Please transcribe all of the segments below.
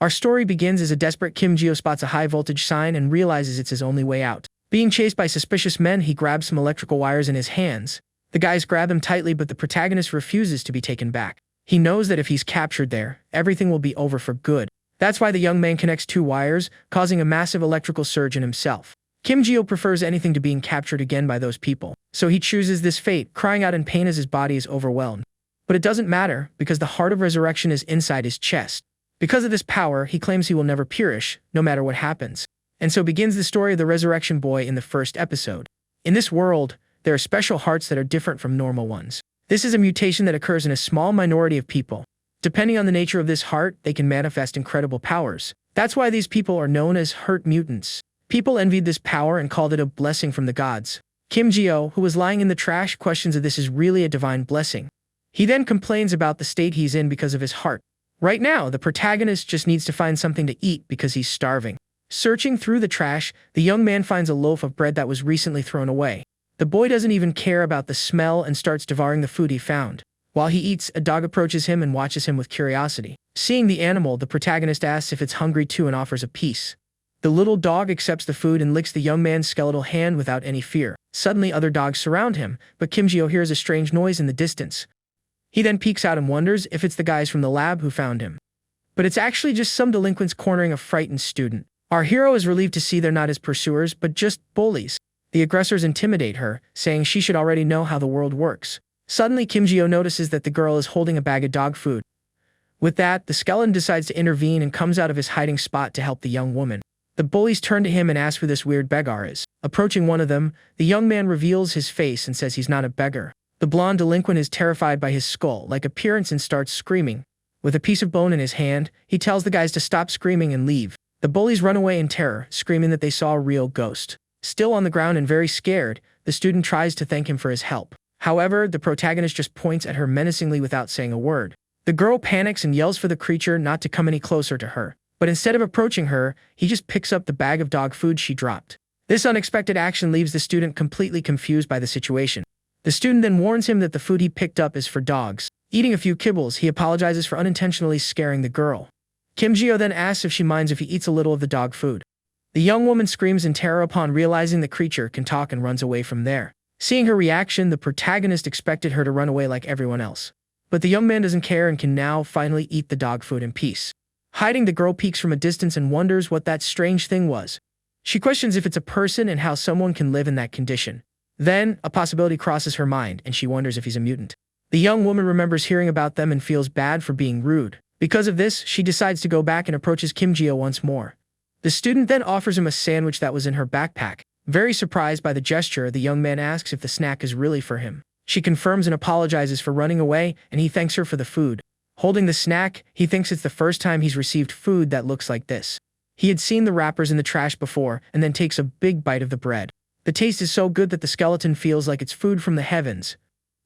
Our story begins as a desperate Kim Jio spots a high-voltage sign and realizes it's his only way out. Being chased by suspicious men, he grabs some electrical wires in his hands. The guys grab him tightly, but the protagonist refuses to be taken back. He knows that if he's captured there, everything will be over for good. That's why the young man connects 2 wires, causing a massive electrical surge in himself. Kim Jio prefers anything to being captured again by those people, so he chooses this fate, crying out in pain as his body is overwhelmed. But it doesn't matter, because the heart of resurrection is inside his chest. Because of this power, he claims he will never perish, no matter what happens. And so begins the story of the resurrection boy in the first episode. In this world, there are special hearts that are different from normal ones. This is a mutation that occurs in a small minority of people. Depending on the nature of this heart, they can manifest incredible powers. That's why these people are known as heart mutants. People envied this power and called it a blessing from the gods. Kim Jio, who was lying in the trash, questions if this is really a divine blessing. He then complains about the state he's in because of his heart. Right now, the protagonist just needs to find something to eat because he's starving. Searching through the trash, the young man finds a loaf of bread that was recently thrown away. The boy doesn't even care about the smell and starts devouring the food he found. While he eats, a dog approaches him and watches him with curiosity. Seeing the animal, the protagonist asks if it's hungry too and offers a piece. The little dog accepts the food and licks the young man's skeletal hand without any fear. Suddenly, other dogs surround him, but Kim Jio hears a strange noise in the distance. He then peeks out and wonders if it's the guys from the lab who found him. But it's actually just some delinquents cornering a frightened student. Our hero is relieved to see they're not his pursuers, but just bullies. The aggressors intimidate her, saying she should already know how the world works. Suddenly, Kim Jio notices that the girl is holding a bag of dog food. With that, the skeleton decides to intervene and comes out of his hiding spot to help the young woman. The bullies turn to him and ask who this weird beggar is. Approaching one of them, the young man reveals his face and says he's not a beggar. The blonde delinquent is terrified by his skull-like appearance and starts screaming. With a piece of bone in his hand, he tells the guys to stop screaming and leave. The bullies run away in terror, screaming that they saw a real ghost. Still on the ground and very scared, the student tries to thank him for his help. However, the protagonist just points at her menacingly without saying a word. The girl panics and yells for the creature not to come any closer to her. But instead of approaching her, he just picks up the bag of dog food she dropped. This unexpected action leaves the student completely confused by the situation. The student then warns him that the food he picked up is for dogs. Eating a few kibbles, he apologizes for unintentionally scaring the girl. Kim Jio then asks if she minds if he eats a little of the dog food. The young woman screams in terror upon realizing the creature can talk and runs away from there. Seeing her reaction, the protagonist expected her to run away like everyone else. But the young man doesn't care and can now finally eat the dog food in peace. Hiding, the girl peeks from a distance and wonders what that strange thing was. She questions if it's a person and how someone can live in that condition. Then, a possibility crosses her mind, and she wonders if he's a mutant. The young woman remembers hearing about them and feels bad for being rude. Because of this, she decides to go back and approaches Kim Jio once more. The student then offers him a sandwich that was in her backpack. Very surprised by the gesture, the young man asks if the snack is really for him. She confirms and apologizes for running away, and he thanks her for the food. Holding the snack, he thinks it's the first time he's received food that looks like this. He had seen the wrappers in the trash before, and then takes a big bite of the bread. The taste is so good that the skeleton feels like it's food from the heavens.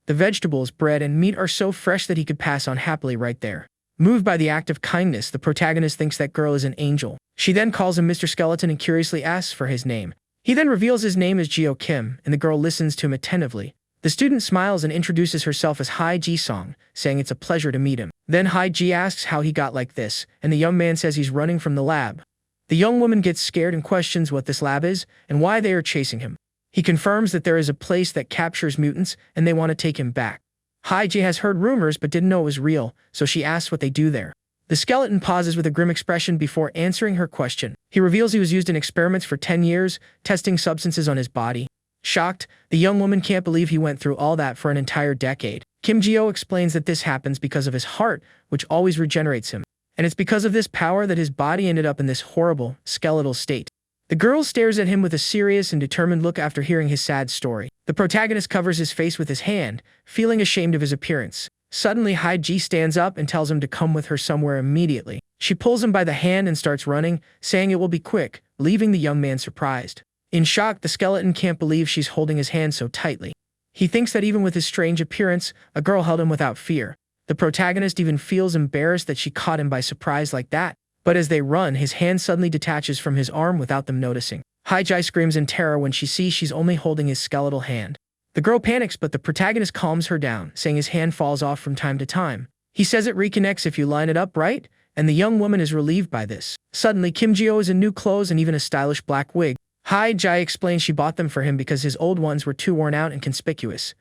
The vegetables, bread, and meat are so fresh that he could pass on happily right there. Moved by the act of kindness, the protagonist thinks that girl is an angel. She then calls him Mr. Skeleton and curiously asks for his name. He then reveals his name as Jio Kim, and the girl listens to him attentively. The student smiles and introduces herself as Hai Ji Song, saying it's a pleasure to meet him. Then Hai Ji asks how he got like this, and the young man says he's running from the lab. The young woman gets scared and questions what this lab is and why they are chasing him. He confirms that there is a place that captures mutants and they want to take him back. Hai Ji has heard rumors but didn't know it was real, so she asks what they do there. The skeleton pauses with a grim expression before answering her question. He reveals he was used in experiments for 10 years, testing substances on his body. Shocked, the young woman can't believe he went through all that for an entire decade. Kim Jio explains that this happens because of his heart, which always regenerates him. And it's because of this power that his body ended up in this horrible, skeletal state. The girl stares at him with a serious and determined look after hearing his sad story. The protagonist covers his face with his hand, feeling ashamed of his appearance. Suddenly, Hai Ji stands up and tells him to come with her somewhere immediately. She pulls him by the hand and starts running, saying it will be quick, leaving the young man surprised. In shock, the skeleton can't believe she's holding his hand so tightly. He thinks that even with his strange appearance, a girl held him without fear. The protagonist even feels embarrassed that she caught him by surprise like that. But as they run, his hand suddenly detaches from his arm without them noticing. Hai Ji screams in terror when she sees she's only holding his skeletal hand. The girl panics, but the protagonist calms her down, saying his hand falls off from time to time. He says it reconnects if you line it up right, and the young woman is relieved by this. Suddenly, Kim Ji-ho is in new clothes and even a stylish black wig. Hae-ji explains she bought them for him because his old ones were too worn out and conspicuous.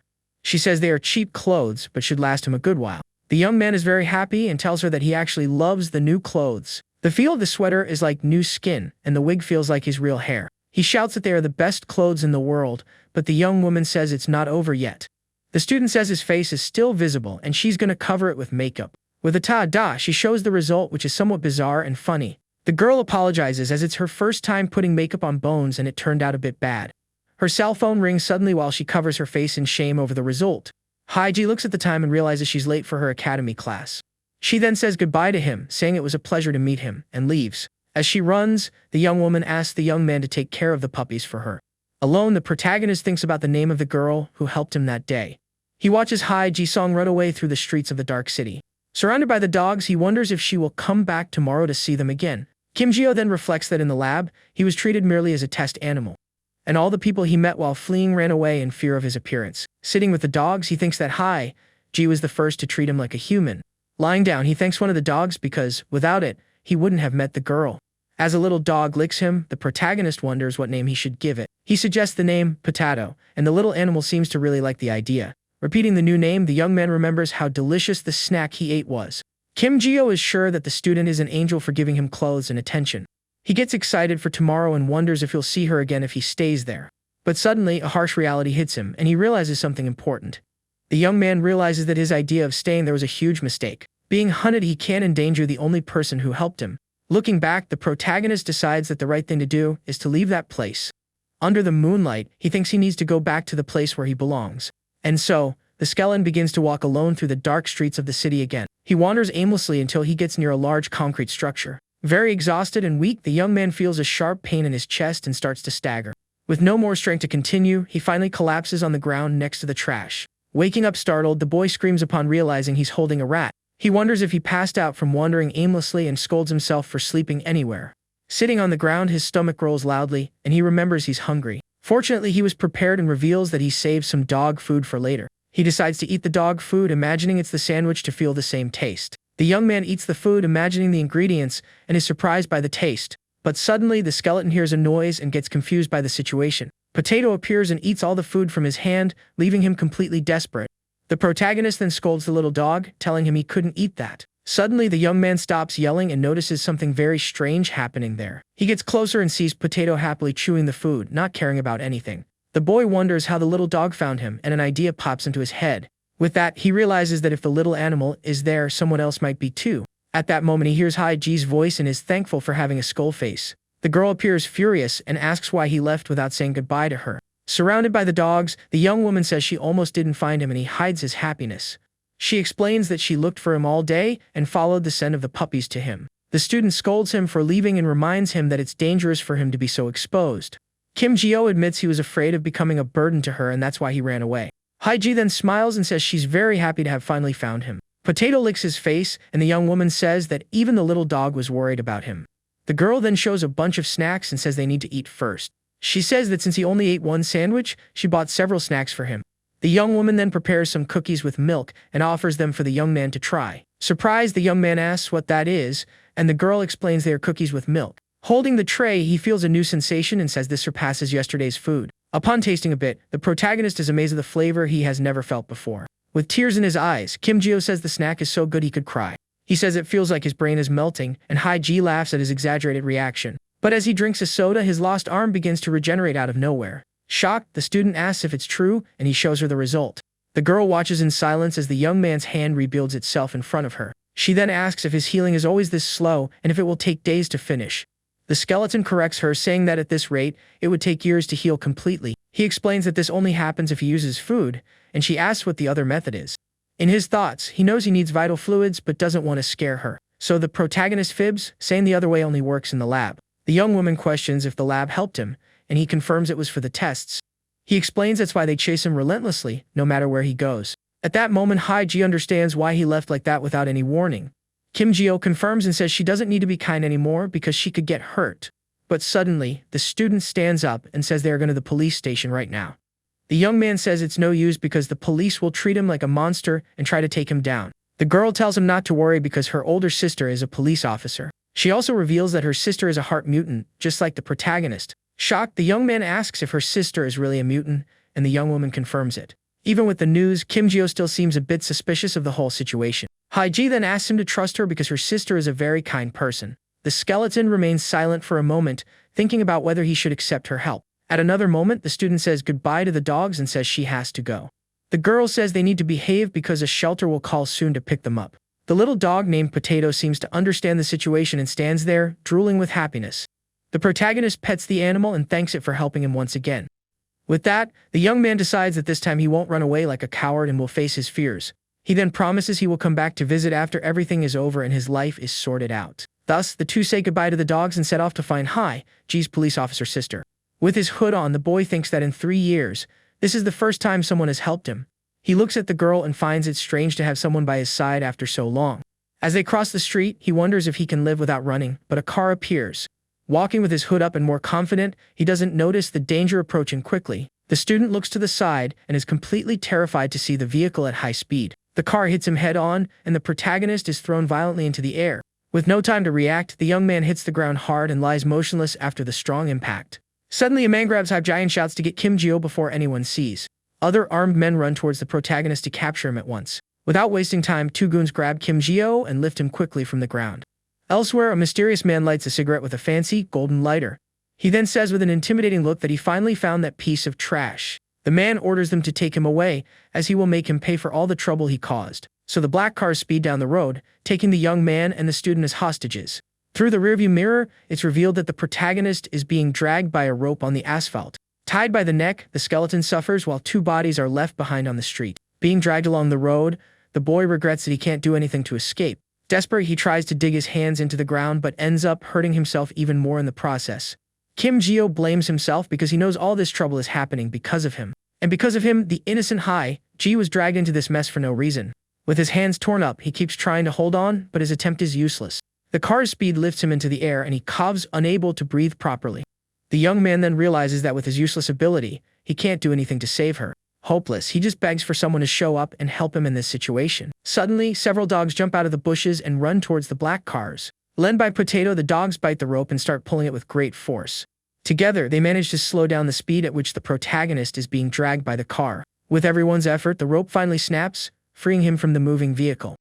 She says they are cheap clothes, but should last him a good while. The young man is very happy and tells her that he actually loves the new clothes. The feel of the sweater is like new skin, and the wig feels like his real hair. He shouts that they are the best clothes in the world, but the young woman says it's not over yet. The student says his face is still visible and she's gonna cover it with makeup. With a ta-da, she shows the result, which is somewhat bizarre and funny. The girl apologizes as it's her first time putting makeup on bones and it turned out a bit bad. Her cell phone rings suddenly while she covers her face in shame over the result. Hae-ji looks at the time and realizes she's late for her academy class. She then says goodbye to him, saying it was a pleasure to meet him, and leaves. As she runs, the young woman asks the young man to take care of the puppies for her. Alone, the protagonist thinks about the name of the girl who helped him that day. He watches Hae-ji-sung run away through the streets of the dark city. Surrounded by the dogs, he wonders if she will come back tomorrow to see them again. Kim Ji-ho then reflects that in the lab, he was treated merely as a test animal, and all the people he met while fleeing ran away in fear of his appearance. Sitting with the dogs, he thinks that Hae-ji was the first to treat him like a human. Lying down, he thanks one of the dogs because, without it, he wouldn't have met the girl. As a little dog licks him, the protagonist wonders what name he should give it. He suggests the name Potato, and the little animal seems to really like the idea. Repeating the new name, the young man remembers how delicious the snack he ate was. Kim Ji-ho is sure that the student is an angel for giving him clothes and attention. He gets excited for tomorrow and wonders if he'll see her again if he stays there. But suddenly, a harsh reality hits him, and he realizes something important. The young man realizes that his idea of staying there was a huge mistake. Being hunted, he can't endanger the only person who helped him. Looking back, the protagonist decides that the right thing to do is to leave that place. Under the moonlight, he thinks he needs to go back to the place where he belongs. And so, the skeleton begins to walk alone through the dark streets of the city again. He wanders aimlessly until he gets near a large concrete structure. Very exhausted and weak, the young man feels a sharp pain in his chest and starts to stagger. With no more strength to continue, he finally collapses on the ground next to the trash. Waking up startled, the boy screams upon realizing he's holding a rat. He wonders if he passed out from wandering aimlessly and scolds himself for sleeping anywhere. Sitting on the ground, his stomach growls loudly, and he remembers he's hungry. Fortunately, he was prepared and reveals that he saved some dog food for later. He decides to eat the dog food, imagining it's the sandwich to feel the same taste. The young man eats the food, imagining the ingredients, and is surprised by the taste. But suddenly, the skeleton hears a noise and gets confused by the situation. Potato appears and eats all the food from his hand, leaving him completely desperate. The protagonist then scolds the little dog, telling him he couldn't eat that. Suddenly, the young man stops yelling and notices something very strange happening there. He gets closer and sees Potato happily chewing the food, not caring about anything. The boy wonders how the little dog found him, and an idea pops into his head. With that, he realizes that if the little animal is there, someone else might be too. At that moment, he hears Hae-ji's voice and is thankful for having a skull face. The girl appears furious and asks why he left without saying goodbye to her. Surrounded by the dogs, the young woman says she almost didn't find him and he hides his happiness. She explains that she looked for him all day and followed the scent of the puppies to him. The student scolds him for leaving and reminds him that it's dangerous for him to be so exposed. Kim Ji-ho admits he was afraid of becoming a burden to her and that's why he ran away. Hae-ji then smiles and says she's very happy to have finally found him. Potato licks his face, and the young woman says that even the little dog was worried about him. The girl then shows a bunch of snacks and says they need to eat first. She says that since he only ate one sandwich, she bought several snacks for him. The young woman then prepares some cookies with milk and offers them for the young man to try. Surprised, the young man asks what that is, and the girl explains they are cookies with milk. Holding the tray, he feels a new sensation and says this surpasses yesterday's food. Upon tasting a bit, the protagonist is amazed at the flavor he has never felt before. With tears in his eyes, Kim Ji-ho says the snack is so good he could cry. He says it feels like his brain is melting, and Hae-ji laughs at his exaggerated reaction. But as he drinks a soda, his lost arm begins to regenerate out of nowhere. Shocked, the student asks if it's true, and he shows her the result. The girl watches in silence as the young man's hand rebuilds itself in front of her. She then asks if his healing is always this slow and if it will take days to finish. The skeleton corrects her, saying that at this rate, it would take years to heal completely. He explains that this only happens if he uses food, and she asks what the other method is. In his thoughts, he knows he needs vital fluids but doesn't want to scare her. So the protagonist fibs, saying the other way only works in the lab. The young woman questions if the lab helped him, and he confirms it was for the tests. He explains that's why they chase him relentlessly, no matter where he goes. At that moment, Hae-ji understands why he left like that without any warning. Kim Ji-ho confirms and says she doesn't need to be kind anymore because she could get hurt. But suddenly, the student stands up and says they are going to the police station right now. The young man says it's no use because the police will treat him like a monster and try to take him down. The girl tells him not to worry because her older sister is a police officer. She also reveals that her sister is a heart mutant, just like the protagonist. Shocked, the young man asks if her sister is really a mutant, and the young woman confirms it. Even with the news, Kim Ji-ho still seems a bit suspicious of the whole situation. Hae-ji then asks him to trust her because her sister is a very kind person. The skeleton remains silent for a moment, thinking about whether he should accept her help. At another moment, the student says goodbye to the dogs and says she has to go. The girl says they need to behave because a shelter will call soon to pick them up. The little dog named Potato seems to understand the situation and stands there, drooling with happiness. The protagonist pets the animal and thanks it for helping him once again. With that, the young man decides that this time he won't run away like a coward and will face his fears. He then promises he will come back to visit after everything is over and his life is sorted out. Thus, the two say goodbye to the dogs and set off to find Hae-ji's police officer sister. With his hood on, the boy thinks that in 3 years, this is the first time someone has helped him. He looks at the girl and finds it strange to have someone by his side after so long. As they cross the street, he wonders if he can live without running, but a car appears. Walking with his hood up and more confident, he doesn't notice the danger approaching quickly. The student looks to the side and is completely terrified to see the vehicle at high speed. The car hits him head-on, and the protagonist is thrown violently into the air. With no time to react, the young man hits the ground hard and lies motionless after the strong impact. Suddenly, a man grabs Hae-ji and shouts to get Kim Ji-ho before anyone sees. Other armed men run towards the protagonist to capture him at once. Without wasting time, two goons grab Kim Ji-ho and lift him quickly from the ground. Elsewhere, a mysterious man lights a cigarette with a fancy, golden lighter. He then says with an intimidating look that he finally found that piece of trash. The man orders them to take him away, as he will make him pay for all the trouble he caused. So the black cars speed down the road, taking the young man and the student as hostages. Through the rearview mirror, it's revealed that the protagonist is being dragged by a rope on the asphalt. Tied by the neck, the skeleton suffers while two bodies are left behind on the street. Being dragged along the road, the boy regrets that he can't do anything to escape. Desperate, he tries to dig his hands into the ground but ends up hurting himself even more in the process. Kim Ji-ho blames himself because he knows all this trouble is happening because of him. And because of him, the innocent Hae-ji was dragged into this mess for no reason. With his hands torn up, he keeps trying to hold on, but his attempt is useless. The car's speed lifts him into the air and he coughs, unable to breathe properly. The young man then realizes that with his useless ability, he can't do anything to save her. Hopeless, he just begs for someone to show up and help him in this situation. Suddenly, several dogs jump out of the bushes and run towards the black cars. Led by Potato, the dogs bite the rope and start pulling it with great force. Together, they manage to slow down the speed at which the protagonist is being dragged by the car. With everyone's effort, the rope finally snaps, freeing him from the moving vehicle.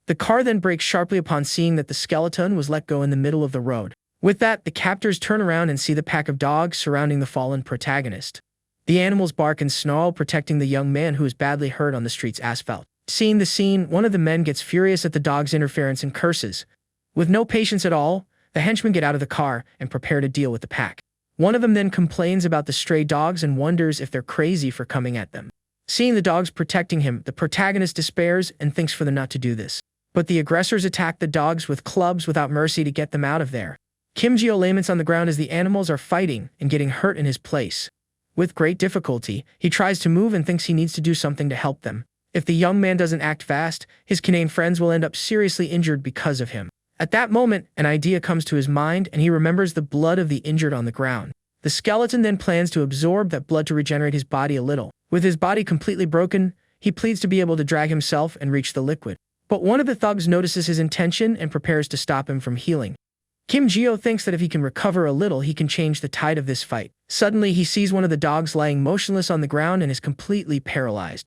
The car then brakes sharply upon seeing that the skeleton was let go in the middle of the road. With that, the captors turn around and see the pack of dogs surrounding the fallen protagonist. The animals bark and snarl, protecting the young man who is badly hurt on the street's asphalt. Seeing the scene, one of the men gets furious at the dog's interference and curses. With no patience at all, the henchmen get out of the car and prepare to deal with the pack. One of them then complains about the stray dogs and wonders if they're crazy for coming at them. Seeing the dogs protecting him, the protagonist despairs and thinks for them not to do this. But the aggressors attack the dogs with clubs without mercy to get them out of there. Kim Ji-ho laments on the ground as the animals are fighting and getting hurt in his place. With great difficulty, he tries to move and thinks he needs to do something to help them. If the young man doesn't act fast, his canine friends will end up seriously injured because of him. At that moment, an idea comes to his mind and he remembers the blood of the injured on the ground. The skeleton then plans to absorb that blood to regenerate his body a little. With his body completely broken, he pleads to be able to drag himself and reach the liquid. But one of the thugs notices his intention and prepares to stop him from healing. Kim Ji-ho thinks that if he can recover a little, he can change the tide of this fight. Suddenly, he sees one of the dogs lying motionless on the ground and is completely paralyzed.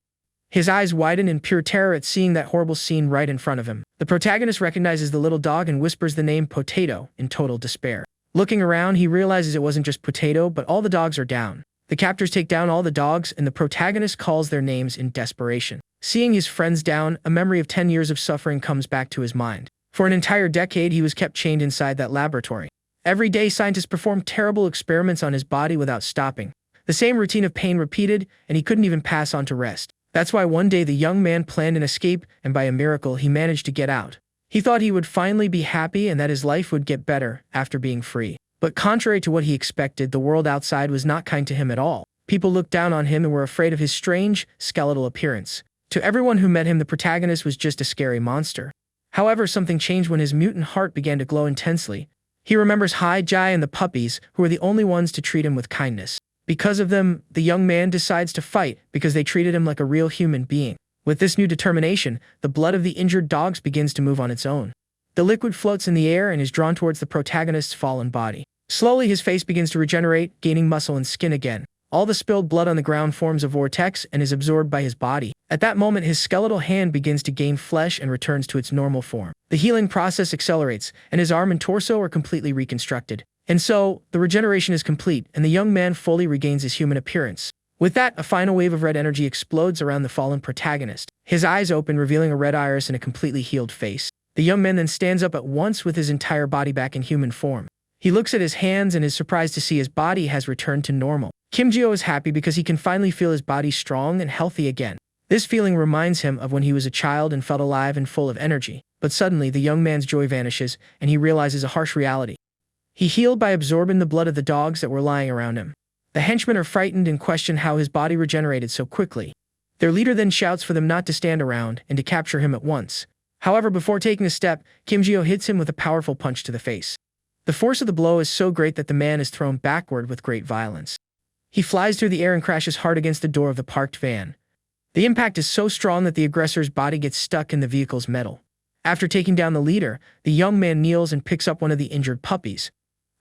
His eyes widen in pure terror at seeing that horrible scene right in front of him. The protagonist recognizes the little dog and whispers the name Potato in total despair. Looking around, he realizes it wasn't just Potato, but all the dogs are down. The captors take down all the dogs, and the protagonist calls their names in desperation. Seeing his friends down, a memory of 10 years of suffering comes back to his mind. For an entire decade, he was kept chained inside that laboratory. Every day, scientists performed terrible experiments on his body without stopping. The same routine of pain repeated, and he couldn't even pass on to rest. That's why one day the young man planned an escape, and by a miracle, he managed to get out. He thought he would finally be happy and that his life would get better after being free. But contrary to what he expected, the world outside was not kind to him at all. People looked down on him and were afraid of his strange, skeletal appearance. To everyone who met him, the protagonist was just a scary monster. However, something changed when his mutant heart began to glow intensely. He remembers Hae-ji and the puppies, who were the only ones to treat him with kindness. Because of them, the young man decides to fight because they treated him like a real human being. With this new determination, the blood of the injured dogs begins to move on its own. The liquid floats in the air and is drawn towards the protagonist's fallen body. Slowly, his face begins to regenerate, gaining muscle and skin again. All the spilled blood on the ground forms a vortex and is absorbed by his body. At that moment, his skeletal hand begins to gain flesh and returns to its normal form. The healing process accelerates, and his arm and torso are completely reconstructed. And so, the regeneration is complete, and the young man fully regains his human appearance. With that, a final wave of red energy explodes around the fallen protagonist. His eyes open, revealing a red iris and a completely healed face. The young man then stands up at once with his entire body back in human form. He looks at his hands and is surprised to see his body has returned to normal. Kim Ji-ho is happy because he can finally feel his body strong and healthy again. This feeling reminds him of when he was a child and felt alive and full of energy. But suddenly, the young man's joy vanishes, and he realizes a harsh reality. He healed by absorbing the blood of the dogs that were lying around him. The henchmen are frightened and question how his body regenerated so quickly. Their leader then shouts for them not to stand around and to capture him at once. However, before taking a step, Kim Ji-ho hits him with a powerful punch to the face. The force of the blow is so great that the man is thrown backward with great violence. He flies through the air and crashes hard against the door of the parked van. The impact is so strong that the aggressor's body gets stuck in the vehicle's metal. After taking down the leader, the young man kneels and picks up one of the injured puppies.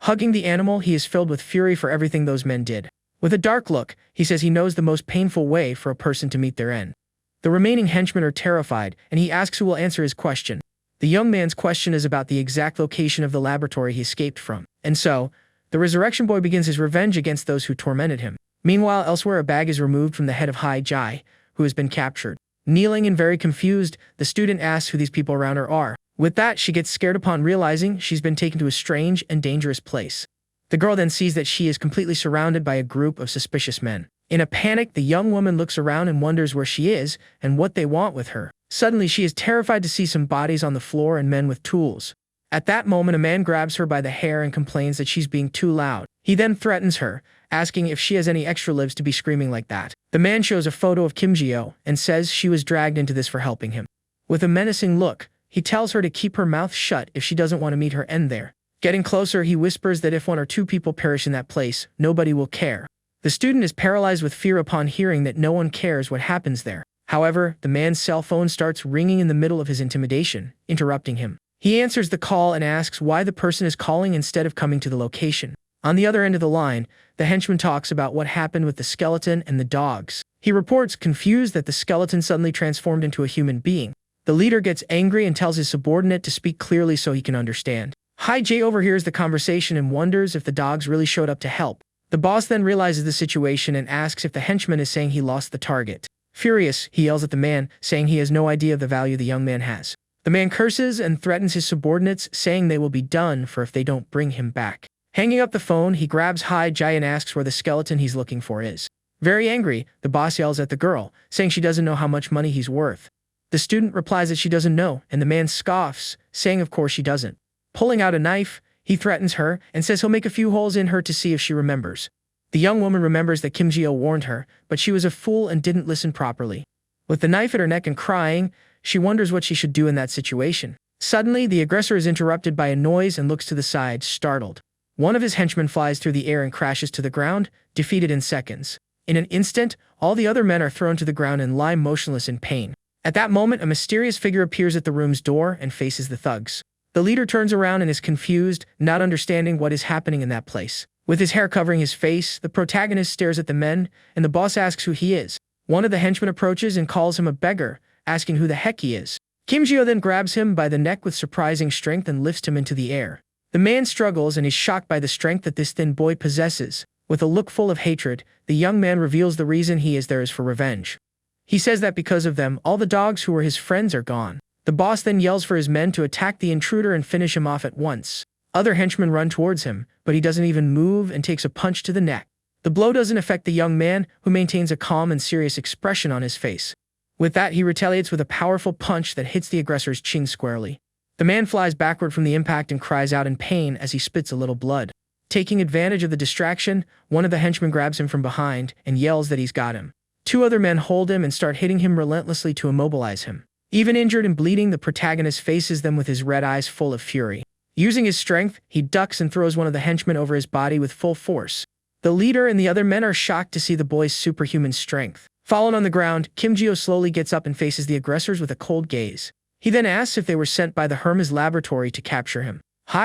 Hugging the animal, he is filled with fury for everything those men did. With a dark look, he says he knows the most painful way for a person to meet their end. The remaining henchmen are terrified, and he asks who will answer his question. The young man's question is about the exact location of the laboratory he escaped from. And so, the Resurrection Boy begins his revenge against those who tormented him. Meanwhile, elsewhere, a bag is removed from the head of Hai Jai, who has been captured. Kneeling and very confused, the student asks who these people around her are. With that, she gets scared upon realizing she's been taken to a strange and dangerous place. The girl then sees that she is completely surrounded by a group of suspicious men. In a panic, the young woman looks around and wonders where she is and what they want with her. Suddenly, she is terrified to see some bodies on the floor and men with tools. At that moment, a man grabs her by the hair and complains that she's being too loud. He then threatens her, asking if she has any extra lives to be screaming like that. The man shows a photo of Kim Ji-ho and says she was dragged into this for helping him. With a menacing look, he tells her to keep her mouth shut if she doesn't want to meet her end there. Getting closer, he whispers that if 1 or 2 people perish in that place, nobody will care. The student is paralyzed with fear upon hearing that no one cares what happens there. However, the man's cell phone starts ringing in the middle of his intimidation, interrupting him. He answers the call and asks why the person is calling instead of coming to the location. On the other end of the line, the henchman talks about what happened with the skeleton and the dogs. He reports, confused, that the skeleton suddenly transformed into a human being. The leader gets angry and tells his subordinate to speak clearly so he can understand. Hai Jai overhears the conversation and wonders if the dogs really showed up to help. The boss then realizes the situation and asks if the henchman is saying he lost the target. Furious, he yells at the man, saying he has no idea of the value the young man has. The man curses and threatens his subordinates, saying they will be done for if they don't bring him back. Hanging up the phone, he grabs Hai Jai and asks where the skeleton he's looking for is. Very angry, the boss yells at the girl, saying she doesn't know how much money he's worth. The student replies that she doesn't know, and the man scoffs, saying of course she doesn't. Pulling out a knife, he threatens her and says he'll make a few holes in her to see if she remembers. The young woman remembers that Kim Ji-ho warned her, but she was a fool and didn't listen properly. With the knife at her neck and crying, she wonders what she should do in that situation. Suddenly, the aggressor is interrupted by a noise and looks to the side, startled. One of his henchmen flies through the air and crashes to the ground, defeated in seconds. In an instant, all the other men are thrown to the ground and lie motionless in pain. At that moment, a mysterious figure appears at the room's door and faces the thugs. The leader turns around and is confused, not understanding what is happening in that place. With his hair covering his face, the protagonist stares at the men, and the boss asks who he is. One of the henchmen approaches and calls him a beggar, asking who the heck he is. Kim Ji-ho then grabs him by the neck with surprising strength and lifts him into the air. The man struggles and is shocked by the strength that this thin boy possesses. With a look full of hatred, the young man reveals the reason he is there is for revenge. He says that because of them, all the dogs who were his friends are gone. The boss then yells for his men to attack the intruder and finish him off at once. Other henchmen run towards him, but he doesn't even move and takes a punch to the neck. The blow doesn't affect the young man, who maintains a calm and serious expression on his face. With that, he retaliates with a powerful punch that hits the aggressor's chin squarely. The man flies backward from the impact and cries out in pain as he spits a little blood. Taking advantage of the distraction, one of the henchmen grabs him from behind and yells that he's got him. 2 other men hold him and start hitting him relentlessly to immobilize him. Even injured and bleeding, the protagonist faces them with his red eyes full of fury. Using his strength, he ducks and throws one of the henchmen over his body with full force. The leader and the other men are shocked to see the boy's superhuman strength. Fallen on the ground, Kim Jio slowly gets up and faces the aggressors with a cold gaze. He then asks if they were sent by the Hermes laboratory to capture him.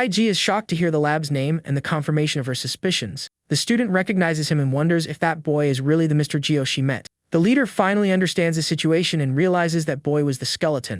Ji is shocked to hear the lab's name and the confirmation of her suspicions. The student recognizes him and wonders if that boy is really the Mr. Jio she met. The leader finally understands the situation and realizes that boy was the skeleton.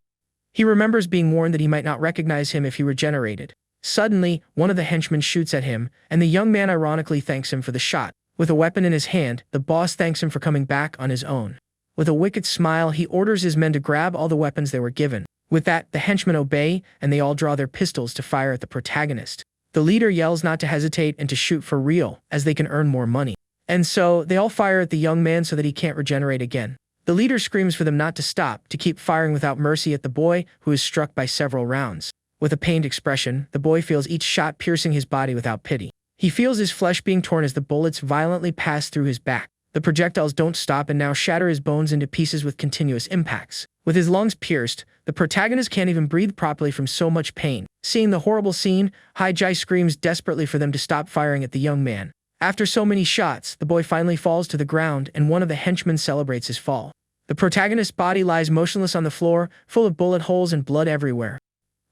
He remembers being warned that he might not recognize him if he regenerated. Suddenly, one of the henchmen shoots at him, and the young man ironically thanks him for the shot. With a weapon in his hand, the boss thanks him for coming back on his own. With a wicked smile, he orders his men to grab all the weapons they were given. With that, the henchmen obey, and they all draw their pistols to fire at the protagonist. The leader yells not to hesitate and to shoot for real, as they can earn more money. And so, they all fire at the young man so that he can't regenerate again. The leader screams for them not to stop, to keep firing without mercy at the boy, who is struck by several rounds. With a pained expression, the boy feels each shot piercing his body without pity. He feels his flesh being torn as the bullets violently pass through his back. The projectiles don't stop and now shatter his bones into pieces with continuous impacts. With his lungs pierced, the protagonist can't even breathe properly from so much pain. Seeing the horrible scene, Ji screams desperately for them to stop firing at the young man. After so many shots, the boy finally falls to the ground and one of the henchmen celebrates his fall. The protagonist's body lies motionless on the floor, full of bullet holes and blood everywhere.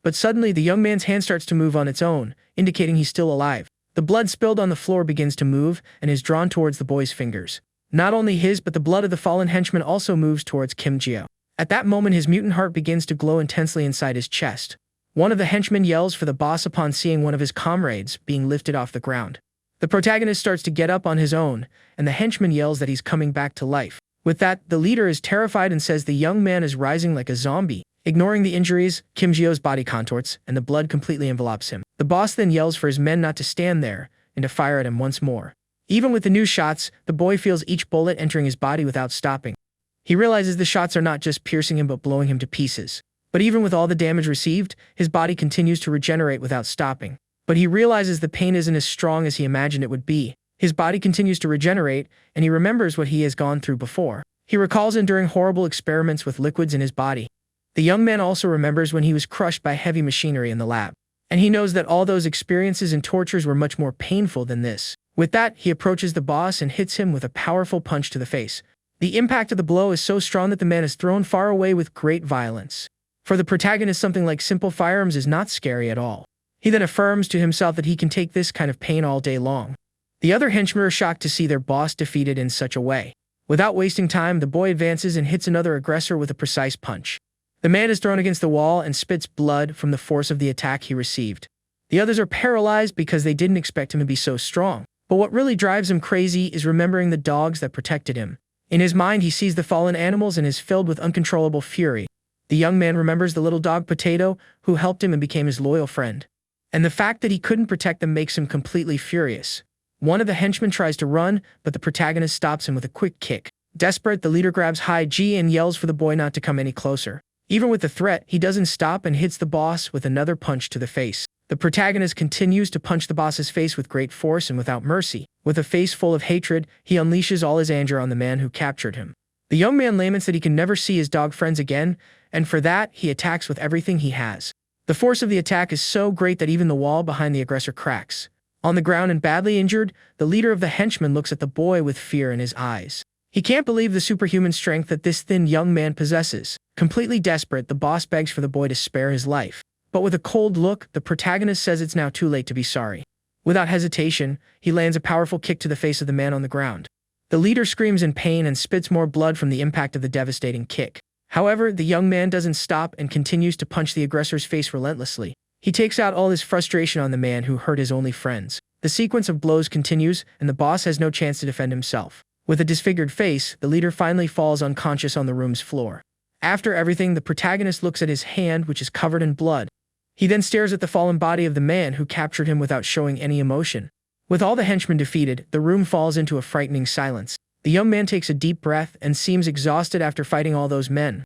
But suddenly the young man's hand starts to move on its own, indicating he's still alive. The blood spilled on the floor begins to move and is drawn towards the boy's fingers. Not only his but the blood of the fallen henchman also moves towards Kim Jio. At that moment his mutant heart begins to glow intensely inside his chest. One of the henchmen yells for the boss upon seeing one of his comrades being lifted off the ground. The protagonist starts to get up on his own, and the henchman yells that he's coming back to life. With that, the leader is terrified and says the young man is rising like a zombie. Ignoring the injuries, Kim Jio's body contorts, and the blood completely envelops him. The boss then yells for his men not to stand there, and to fire at him once more. Even with the new shots, the boy feels each bullet entering his body without stopping. He realizes the shots are not just piercing him but blowing him to pieces. But even with all the damage received, his body continues to regenerate without stopping. But he realizes the pain isn't as strong as he imagined it would be. His body continues to regenerate, and he remembers what he has gone through before. He recalls enduring horrible experiments with liquids in his body. The young man also remembers when he was crushed by heavy machinery in the lab. And he knows that all those experiences and tortures were much more painful than this. With that, he approaches the boss and hits him with a powerful punch to the face. The impact of the blow is so strong that the man is thrown far away with great violence. For the protagonist, something like simple firearms is not scary at all. He then affirms to himself that he can take this kind of pain all day long. The other henchmen are shocked to see their boss defeated in such a way. Without wasting time, the boy advances and hits another aggressor with a precise punch. The man is thrown against the wall and spits blood from the force of the attack he received. The others are paralyzed because they didn't expect him to be so strong. But what really drives him crazy is remembering the dogs that protected him. In his mind, he sees the fallen animals and is filled with uncontrollable fury. The young man remembers the little dog Potato, who helped him and became his loyal friend. And the fact that he couldn't protect them makes him completely furious. One of the henchmen tries to run, but the protagonist stops him with a quick kick. Desperate, the leader grabs Ji and yells for the boy not to come any closer. Even with the threat, he doesn't stop and hits the boss with another punch to the face. The protagonist continues to punch the boss's face with great force and without mercy. With a face full of hatred, he unleashes all his anger on the man who captured him. The young man laments that he can never see his dog friends again, and for that, he attacks with everything he has. The force of the attack is so great that even the wall behind the aggressor cracks. On the ground and badly injured, the leader of the henchmen looks at the boy with fear in his eyes. He can't believe the superhuman strength that this thin young man possesses. Completely desperate, the boss begs for the boy to spare his life. But with a cold look, the protagonist says it's now too late to be sorry. Without hesitation, he lands a powerful kick to the face of the man on the ground. The leader screams in pain and spits more blood from the impact of the devastating kick. However, the young man doesn't stop and continues to punch the aggressor's face relentlessly. He takes out all his frustration on the man who hurt his only friends. The sequence of blows continues, and the boss has no chance to defend himself. With a disfigured face, the leader finally falls unconscious on the room's floor. After everything, the protagonist looks at his hand, which is covered in blood. He then stares at the fallen body of the man who captured him without showing any emotion. With all the henchmen defeated, the room falls into a frightening silence. The young man takes a deep breath and seems exhausted after fighting all those men.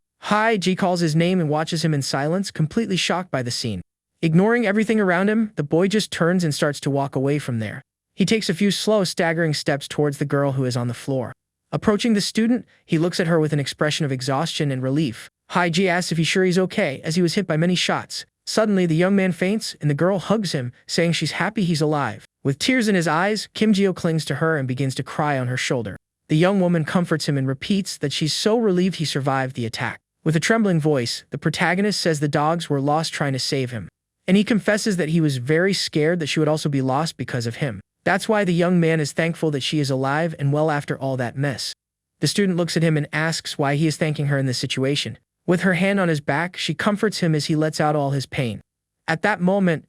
Ji calls his name and watches him in silence, completely shocked by the scene. Ignoring everything around him, the boy just turns and starts to walk away from there. He takes a few slow, staggering steps towards the girl who is on the floor. Approaching the student, he looks at her with an expression of exhaustion and relief. Ji asks if he's sure he's okay, as he was hit by many shots. Suddenly, the young man faints, and the girl hugs him, saying she's happy he's alive. With tears in his eyes, Kim Jio clings to her and begins to cry on her shoulder. The young woman comforts him and repeats that she's so relieved he survived the attack. With a trembling voice, the protagonist says the dogs were lost trying to save him. And he confesses that he was very scared that she would also be lost because of him. That's why the young man is thankful that she is alive and well after all that mess. The student looks at him and asks why he is thanking her in this situation. With her hand on his back, she comforts him as he lets out all his pain. At that moment,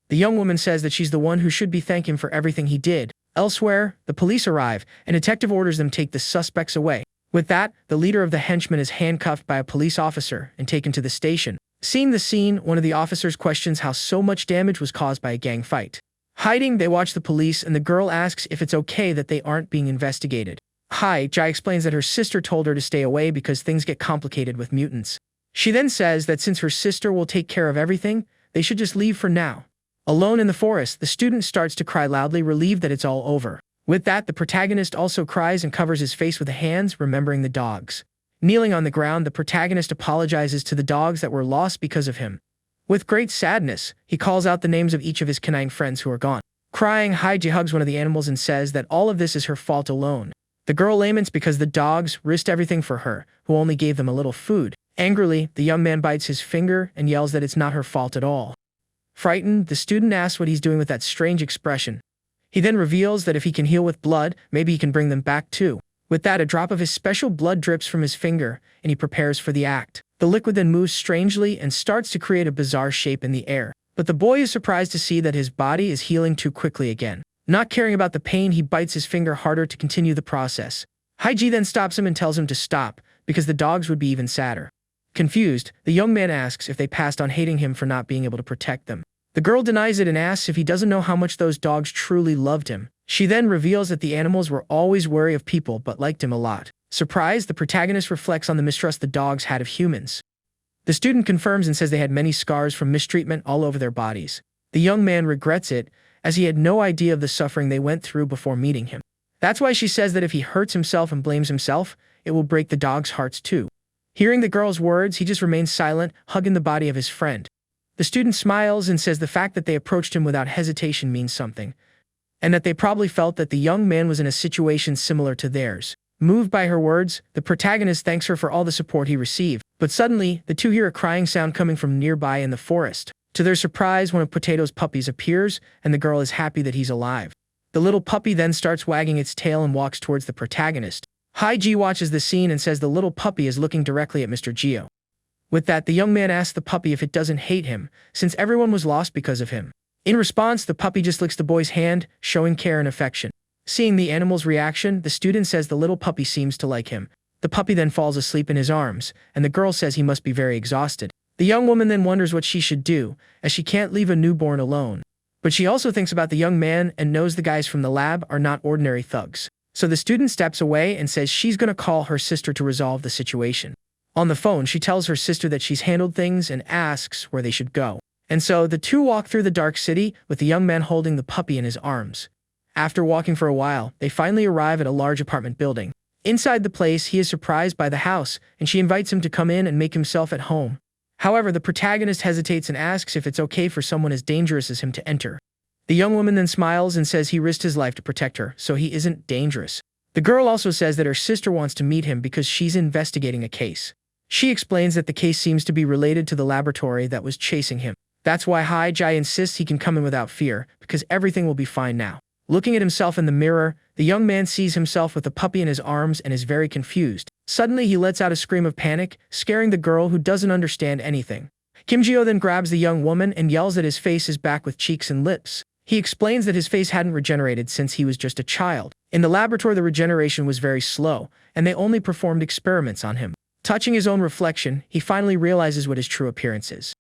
the young woman says that she's the one who should be thanking him for everything he did. Elsewhere, the police arrive, and a detective orders them take the suspects away. With that, the leader of the henchmen is handcuffed by a police officer and taken to the station. Seeing the scene, one of the officers questions how so much damage was caused by a gang fight. Hiding, they watch the police, and the girl asks if it's okay that they aren't being investigated. Jai explains that her sister told her to stay away because things get complicated with mutants. She then says that since her sister will take care of everything, they should just leave for now. Alone in the forest, the student starts to cry loudly, relieved that it's all over. With that, the protagonist also cries and covers his face with the hands, remembering the dogs. Kneeling on the ground, the protagonist apologizes to the dogs that were lost because of him. With great sadness, he calls out the names of each of his canine friends who are gone. Crying, Haiji hugs one of the animals and says that all of this is her fault alone. The girl laments because the dogs risked everything for her, who only gave them a little food. Angrily, the young man bites his finger and yells that it's not her fault at all. Frightened, the student asks what he's doing with that strange expression. He then reveals that if he can heal with blood, maybe he can bring them back too. With that, a drop of his special blood drips from his finger, and he prepares for the act. The liquid then moves strangely and starts to create a bizarre shape in the air. But the boy is surprised to see that his body is healing too quickly again. Not caring about the pain, he bites his finger harder to continue the process. Haiji then stops him and tells him to stop, because the dogs would be even sadder. Confused, the young man asks if they passed on hating him for not being able to protect them. The girl denies it and asks if he doesn't know how much those dogs truly loved him. She then reveals that the animals were always wary of people but liked him a lot. Surprised, the protagonist reflects on the mistrust the dogs had of humans. The student confirms and says they had many scars from mistreatment all over their bodies. The young man regrets it, as he had no idea of the suffering they went through before meeting him. That's why she says that if he hurts himself and blames himself, it will break the dogs' hearts too. Hearing the girl's words, he just remains silent, hugging the body of his friend. The student smiles and says the fact that they approached him without hesitation means something, and that they probably felt that the young man was in a situation similar to theirs. Moved by her words, the protagonist thanks her for all the support he received. But suddenly, the two hear a crying sound coming from nearby in the forest. To their surprise, one of Potato's puppies appears, and the girl is happy that he's alive. The little puppy then starts wagging its tail and walks towards the protagonist. Haiji watches the scene and says the little puppy is looking directly at Mr. Gio. With that, the young man asks the puppy if it doesn't hate him, since everyone was lost because of him. In response, the puppy just licks the boy's hand, showing care and affection. Seeing the animal's reaction, the student says the little puppy seems to like him. The puppy then falls asleep in his arms, and the girl says he must be very exhausted. The young woman then wonders what she should do, as she can't leave a newborn alone. But she also thinks about the young man and knows the guys from the lab are not ordinary thugs. So the student steps away and says she's gonna call her sister to resolve the situation. On the phone, she tells her sister that she's handled things and asks where they should go. And so the two walk through the dark city, with the young man holding the puppy in his arms. After walking for a while, they finally arrive at a large apartment building. Inside the place, he is surprised by the house, and she invites him to come in and make himself at home. However, the protagonist hesitates and asks if it's okay for someone as dangerous as him to enter. The young woman then smiles and says he risked his life to protect her, so he isn't dangerous. The girl also says that her sister wants to meet him because she's investigating a case. She explains that the case seems to be related to the laboratory that was chasing him. That's why Haiji insists he can come in without fear, because everything will be fine now. Looking at himself in the mirror, the young man sees himself with the puppy in his arms and is very confused. Suddenly, he lets out a scream of panic, scaring the girl who doesn't understand anything. Kim Jio then grabs the young woman and yells that his face is back with cheeks and lips. He explains that his face hadn't regenerated since he was just a child. In the laboratory, the regeneration was very slow, and they only performed experiments on him. Touching his own reflection, he finally realizes what his true appearance is.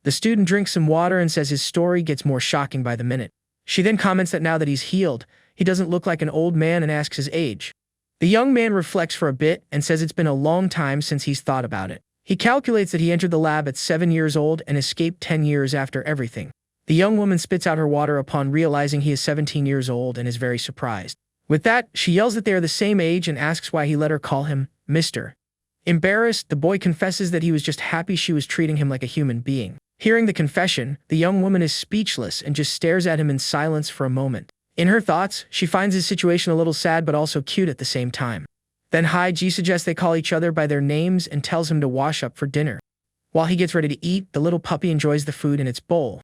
The student drinks some water and says his story gets more shocking by the minute. She then comments that now that he's healed, he doesn't look like an old man and asks his age. The young man reflects for a bit and says it's been a long time since he's thought about it. He calculates that he entered the lab at 7 years old and escaped 10 years after everything. The young woman spits out her water upon realizing he is 17 years old and is very surprised. With that, she yells that they are the same age and asks why he let her call him Mr. Embarrassed, the boy confesses that he was just happy she was treating him like a human being. Hearing the confession, the young woman is speechless and just stares at him in silence for a moment. In her thoughts, she finds his situation a little sad but also cute at the same time. Then Haiji suggests they call each other by their names and tells him to wash up for dinner. While he gets ready to eat, the little puppy enjoys the food in its bowl.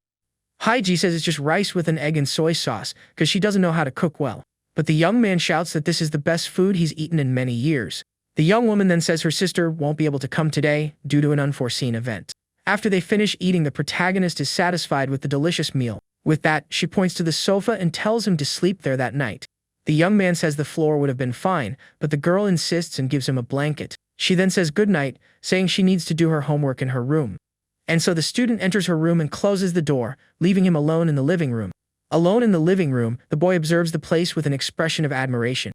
Haiji says it's just rice with an egg and soy sauce because she doesn't know how to cook well. But the young man shouts that this is the best food he's eaten in many years. The young woman then says her sister won't be able to come today due to an unforeseen event. After they finish eating, the protagonist is satisfied with the delicious meal. With that, she points to the sofa and tells him to sleep there that night. The young man says the floor would have been fine, but the girl insists and gives him a blanket. She then says goodnight, saying she needs to do her homework in her room. And so the student enters her room and closes the door, leaving him alone in the living room. Alone in the living room, the boy observes the place with an expression of admiration.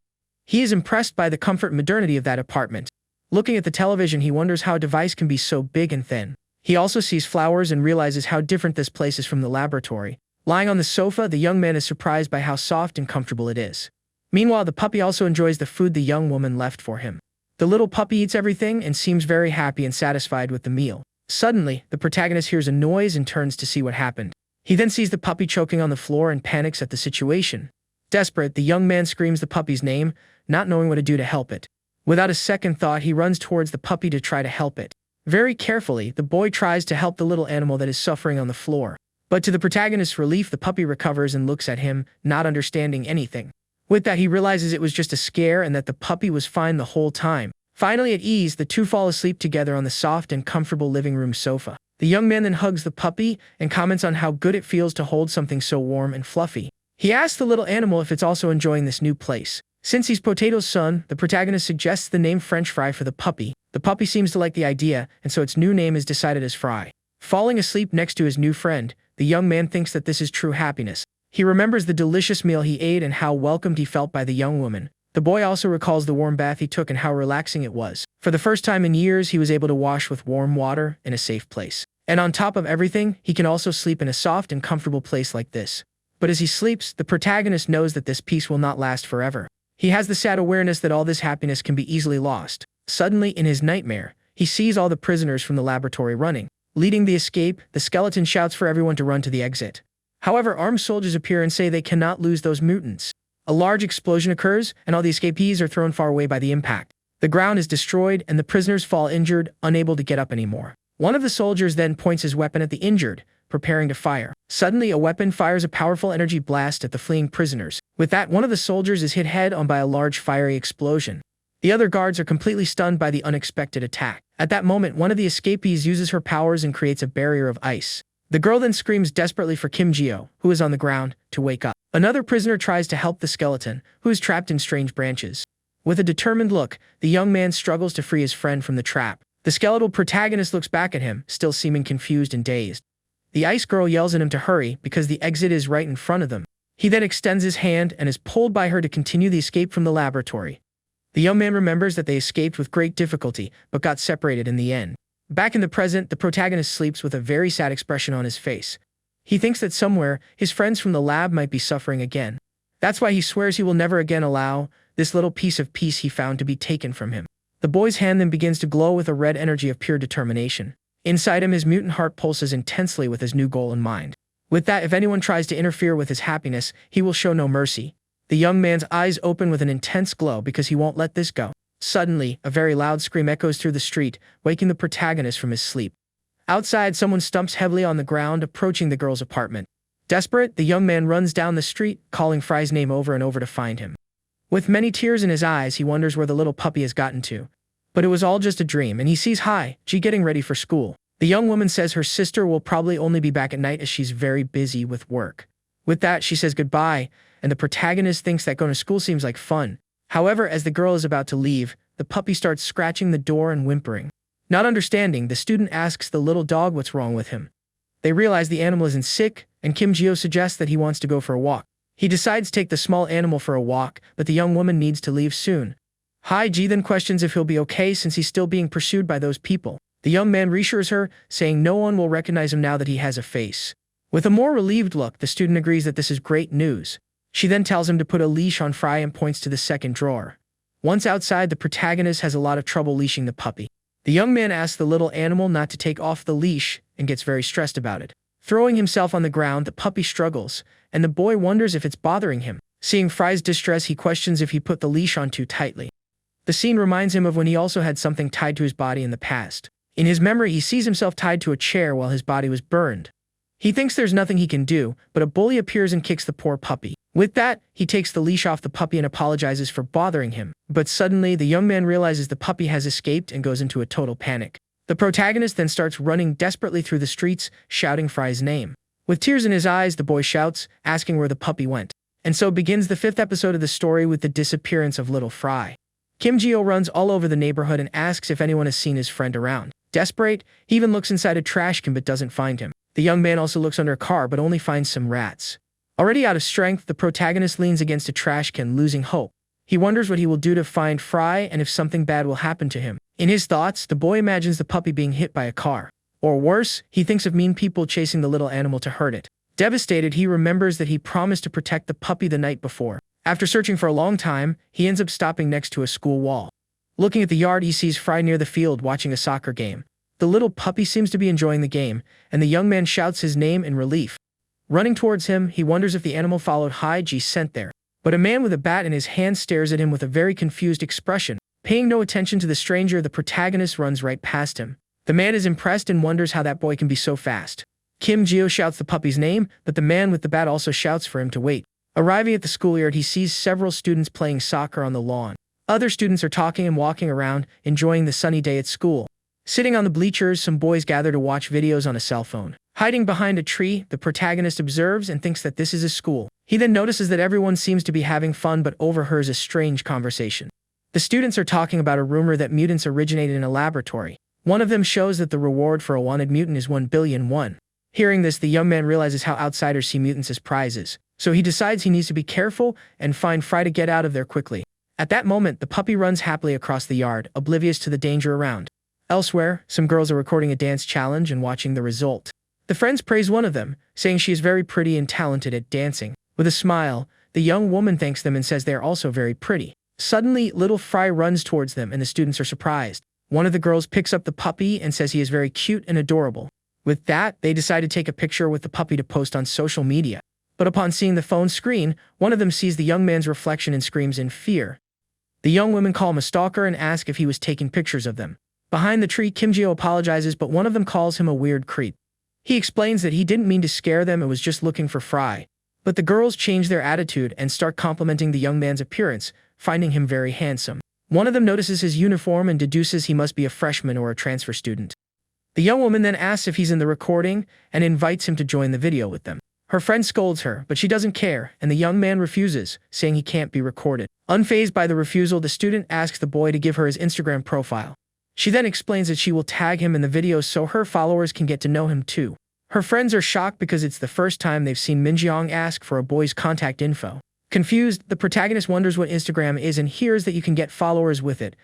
He is impressed by the comfort and modernity of that apartment. Looking at the television, he wonders how a device can be so big and thin. He also sees flowers and realizes how different this place is from the laboratory. Lying on the sofa, the young man is surprised by how soft and comfortable it is. Meanwhile, the puppy also enjoys the food the young woman left for him. The little puppy eats everything and seems very happy and satisfied with the meal. Suddenly, the protagonist hears a noise and turns to see what happened. He then sees the puppy choking on the floor and panics at the situation. Desperate, the young man screams the puppy's name, not knowing what to do to help it. Without a second thought, he runs towards the puppy to try to help it. Very carefully, the boy tries to help the little animal that is suffering on the floor. But to the protagonist's relief, the puppy recovers and looks at him, not understanding anything. With that, he realizes it was just a scare and that the puppy was fine the whole time. Finally, at ease, the two fall asleep together on the soft and comfortable living room sofa. The young man then hugs the puppy and comments on how good it feels to hold something so warm and fluffy. He asks the little animal if it's also enjoying this new place. Since he's Potato's son, the protagonist suggests the name French Fry for the puppy. The puppy seems to like the idea, and so its new name is decided as Fry. Falling asleep next to his new friend, the young man thinks that this is true happiness. He remembers the delicious meal he ate and how welcomed he felt by the young woman. The boy also recalls the warm bath he took and how relaxing it was. For the first time in years, he was able to wash with warm water in a safe place. And on top of everything, he can also sleep in a soft and comfortable place like this. But as he sleeps, the protagonist knows that this peace will not last forever. He has the sad awareness that all this happiness can be easily lost. Suddenly, in his nightmare, he sees all the prisoners from the laboratory running. Leading the escape, the skeleton shouts for everyone to run to the exit. However, armed soldiers appear and say they cannot lose those mutants. A large explosion occurs, and all the escapees are thrown far away by the impact. The ground is destroyed, and the prisoners fall injured, unable to get up anymore. One of the soldiers then points his weapon at the injured, preparing to fire. Suddenly, a weapon fires a powerful energy blast at the fleeing prisoners. With that, one of the soldiers is hit head-on by a large fiery explosion. The other guards are completely stunned by the unexpected attack. At that moment, one of the escapees uses her powers and creates a barrier of ice. The girl then screams desperately for Kim Jio, who is on the ground, to wake up. Another prisoner tries to help the skeleton, who is trapped in strange branches. With a determined look, the young man struggles to free his friend from the trap. The skeletal protagonist looks back at him, still seeming confused and dazed. The ice girl yells at him to hurry because the exit is right in front of them. He then extends his hand and is pulled by her to continue the escape from the laboratory. The young man remembers that they escaped with great difficulty, but got separated in the end. Back in the present, the protagonist sleeps with a very sad expression on his face. He thinks that somewhere, his friends from the lab might be suffering again. That's why he swears he will never again allow this little piece of peace he found to be taken from him. The boy's hand then begins to glow with a red energy of pure determination. Inside him, his mutant heart pulses intensely with his new goal in mind. With that, if anyone tries to interfere with his happiness, he will show no mercy. The young man's eyes open with an intense glow because he won't let this go. Suddenly, a very loud scream echoes through the street, waking the protagonist from his sleep. Outside, someone stumps heavily on the ground, approaching the girl's apartment. Desperate, the young man runs down the street, calling Fry's name over and over to find him. With many tears in his eyes, he wonders where the little puppy has gotten to. But it was all just a dream, and he sees Haiji getting ready for school. The young woman says her sister will probably only be back at night as she's very busy with work. With that, she says goodbye, and the protagonist thinks that going to school seems like fun. However, as the girl is about to leave, the puppy starts scratching the door and whimpering. Not understanding, the student asks the little dog what's wrong with him. They realize the animal isn't sick, and Kim Jio suggests that he wants to go for a walk. He decides to take the small animal for a walk, but the young woman needs to leave soon. Haiji then questions if he'll be okay since he's still being pursued by those people. The young man reassures her, saying no one will recognize him now that he has a face. With a more relieved look, the student agrees that this is great news. She then tells him to put a leash on Fry and points to the second drawer. Once outside, the protagonist has a lot of trouble leashing the puppy. The young man asks the little animal not to take off the leash and gets very stressed about it. Throwing himself on the ground, the puppy struggles, and the boy wonders if it's bothering him. Seeing Fry's distress, he questions if he put the leash on too tightly. The scene reminds him of when he also had something tied to his body in the past. In his memory, he sees himself tied to a chair while his body was burned. He thinks there's nothing he can do, but a bully appears and kicks the poor puppy. With that, he takes the leash off the puppy and apologizes for bothering him. But suddenly, the young man realizes the puppy has escaped and goes into a total panic. The protagonist then starts running desperately through the streets, shouting Fry's name. With tears in his eyes, the boy shouts, asking where the puppy went. And so begins the 5th episode of the story with the disappearance of little Fry. Kim Ji-ho runs all over the neighborhood and asks if anyone has seen his friend around. Desperate, he even looks inside a trash can but doesn't find him. The young man also looks under a car but only finds some rats. Already out of strength, the protagonist leans against a trash can, losing hope. He wonders what he will do to find Fry and if something bad will happen to him. In his thoughts, the boy imagines the puppy being hit by a car. Or worse, he thinks of mean people chasing the little animal to hurt it. Devastated, he remembers that he promised to protect the puppy the night before. After searching for a long time, he ends up stopping next to a school wall. Looking at the yard, he sees Fry near the field watching a soccer game. The little puppy seems to be enjoying the game, and the young man shouts his name in relief. Running towards him, he wonders if the animal followed Ji sent there. But a man with a bat in his hand stares at him with a very confused expression. Paying no attention to the stranger, the protagonist runs right past him. The man is impressed and wonders how that boy can be so fast. Kim Ji-ho shouts the puppy's name, but the man with the bat also shouts for him to wait. Arriving at the schoolyard, he sees several students playing soccer on the lawn. Other students are talking and walking around, enjoying the sunny day at school. Sitting on the bleachers, some boys gather to watch videos on a cell phone. Hiding behind a tree, the protagonist observes and thinks that this is a school. He then notices that everyone seems to be having fun but overhears a strange conversation. The students are talking about a rumor that mutants originated in a laboratory. One of them shows that the reward for a wanted mutant is 1 billion won. Hearing this, the young man realizes how outsiders see mutants as prizes. So he decides he needs to be careful and find Fry to get out of there quickly. At that moment, the puppy runs happily across the yard, oblivious to the danger around. Elsewhere, some girls are recording a dance challenge and watching the result. The friends praise one of them, saying she is very pretty and talented at dancing. With a smile, the young woman thanks them and says they are also very pretty. Suddenly, little Fry runs towards them and the students are surprised. One of the girls picks up the puppy and says he is very cute and adorable. With that, they decide to take a picture with the puppy to post on social media. But upon seeing the phone screen, one of them sees the young man's reflection and screams in fear. The young women call him a stalker and ask if he was taking pictures of them. Behind the tree, Kim Ji-ho apologizes, but one of them calls him a weird creep. He explains that he didn't mean to scare them and was just looking for Fry. But the girls change their attitude and start complimenting the young man's appearance, finding him very handsome. One of them notices his uniform and deduces he must be a freshman or a transfer student. The young woman then asks if he's in the recording and invites him to join the video with them. Her friend scolds her, but she doesn't care, and the young man refuses, saying he can't be recorded. Unfazed by the refusal, the student asks the boy to give her his Instagram profile. She then explains that she will tag him in the video so her followers can get to know him too. Her friends are shocked because it's the first time they've seen Minjeong ask for a boy's contact info. Confused, the protagonist wonders what Instagram is and hears that you can get followers with it.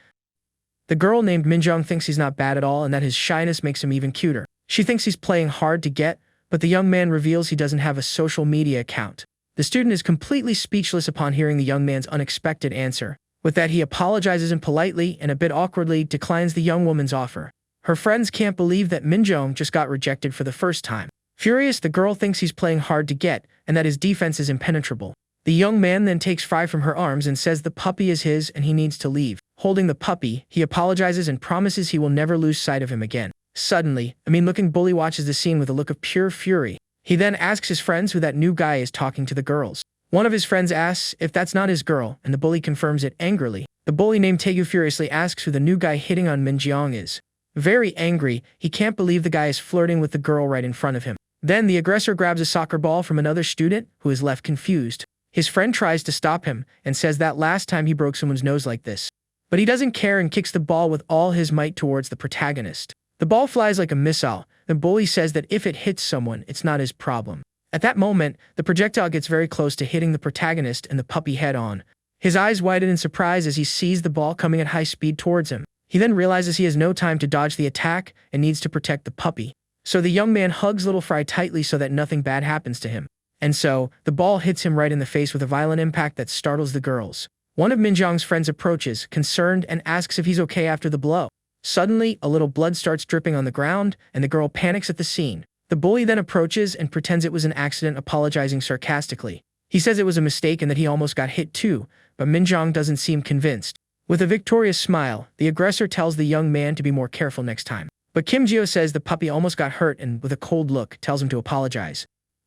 The girl named Minjeong thinks he's not bad at all and that his shyness makes him even cuter. She thinks he's playing hard to get, but the young man reveals he doesn't have a social media account. The student is completely speechless upon hearing the young man's unexpected answer. With that, he apologizes and politely and a bit awkwardly declines the young woman's offer. Her friends can't believe that Minjeong just got rejected for the first time. Furious, the girl thinks he's playing hard to get and that his defense is impenetrable. The young man then takes Fry from her arms and says the puppy is his and he needs to leave. Holding the puppy, he apologizes and promises he will never lose sight of him again. Suddenly, a mean-looking bully watches the scene with a look of pure fury. He then asks his friends who that new guy is talking to the girls. One of his friends asks if that's not his girl, and the bully confirms it angrily. The bully named Taegu furiously asks who the new guy hitting on Minjeong is. Very angry, he can't believe the guy is flirting with the girl right in front of him. Then the aggressor grabs a soccer ball from another student, who is left confused. His friend tries to stop him, and says that last time he broke someone's nose like this. But he doesn't care and kicks the ball with all his might towards the protagonist. The ball flies like a missile. The bully says that if it hits someone, it's not his problem. At that moment, the projectile gets very close to hitting the protagonist and the puppy head-on. His eyes widen in surprise as he sees the ball coming at high speed towards him. He then realizes he has no time to dodge the attack and needs to protect the puppy. So the young man hugs little Fry tightly so that nothing bad happens to him. And so, the ball hits him right in the face with a violent impact that startles the girls. One of Minjeong's friends approaches, concerned, and asks if he's okay after the blow. Suddenly, a little blood starts dripping on the ground, and the girl panics at the scene. The bully then approaches and pretends it was an accident, apologizing sarcastically. He says it was a mistake and that he almost got hit too, but Minjong doesn't seem convinced. With a victorious smile, the aggressor tells the young man to be more careful next time. But Kim Jio says the puppy almost got hurt and, with a cold look, tells him to apologize.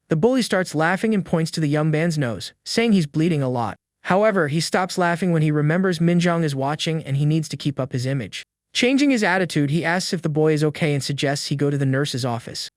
The bully starts laughing and points to the young man's nose, saying he's bleeding a lot. However, he stops laughing when he remembers Minjong is watching and he needs to keep up his image. Changing his attitude, he asks if the boy is okay and suggests he go to the nurse's office.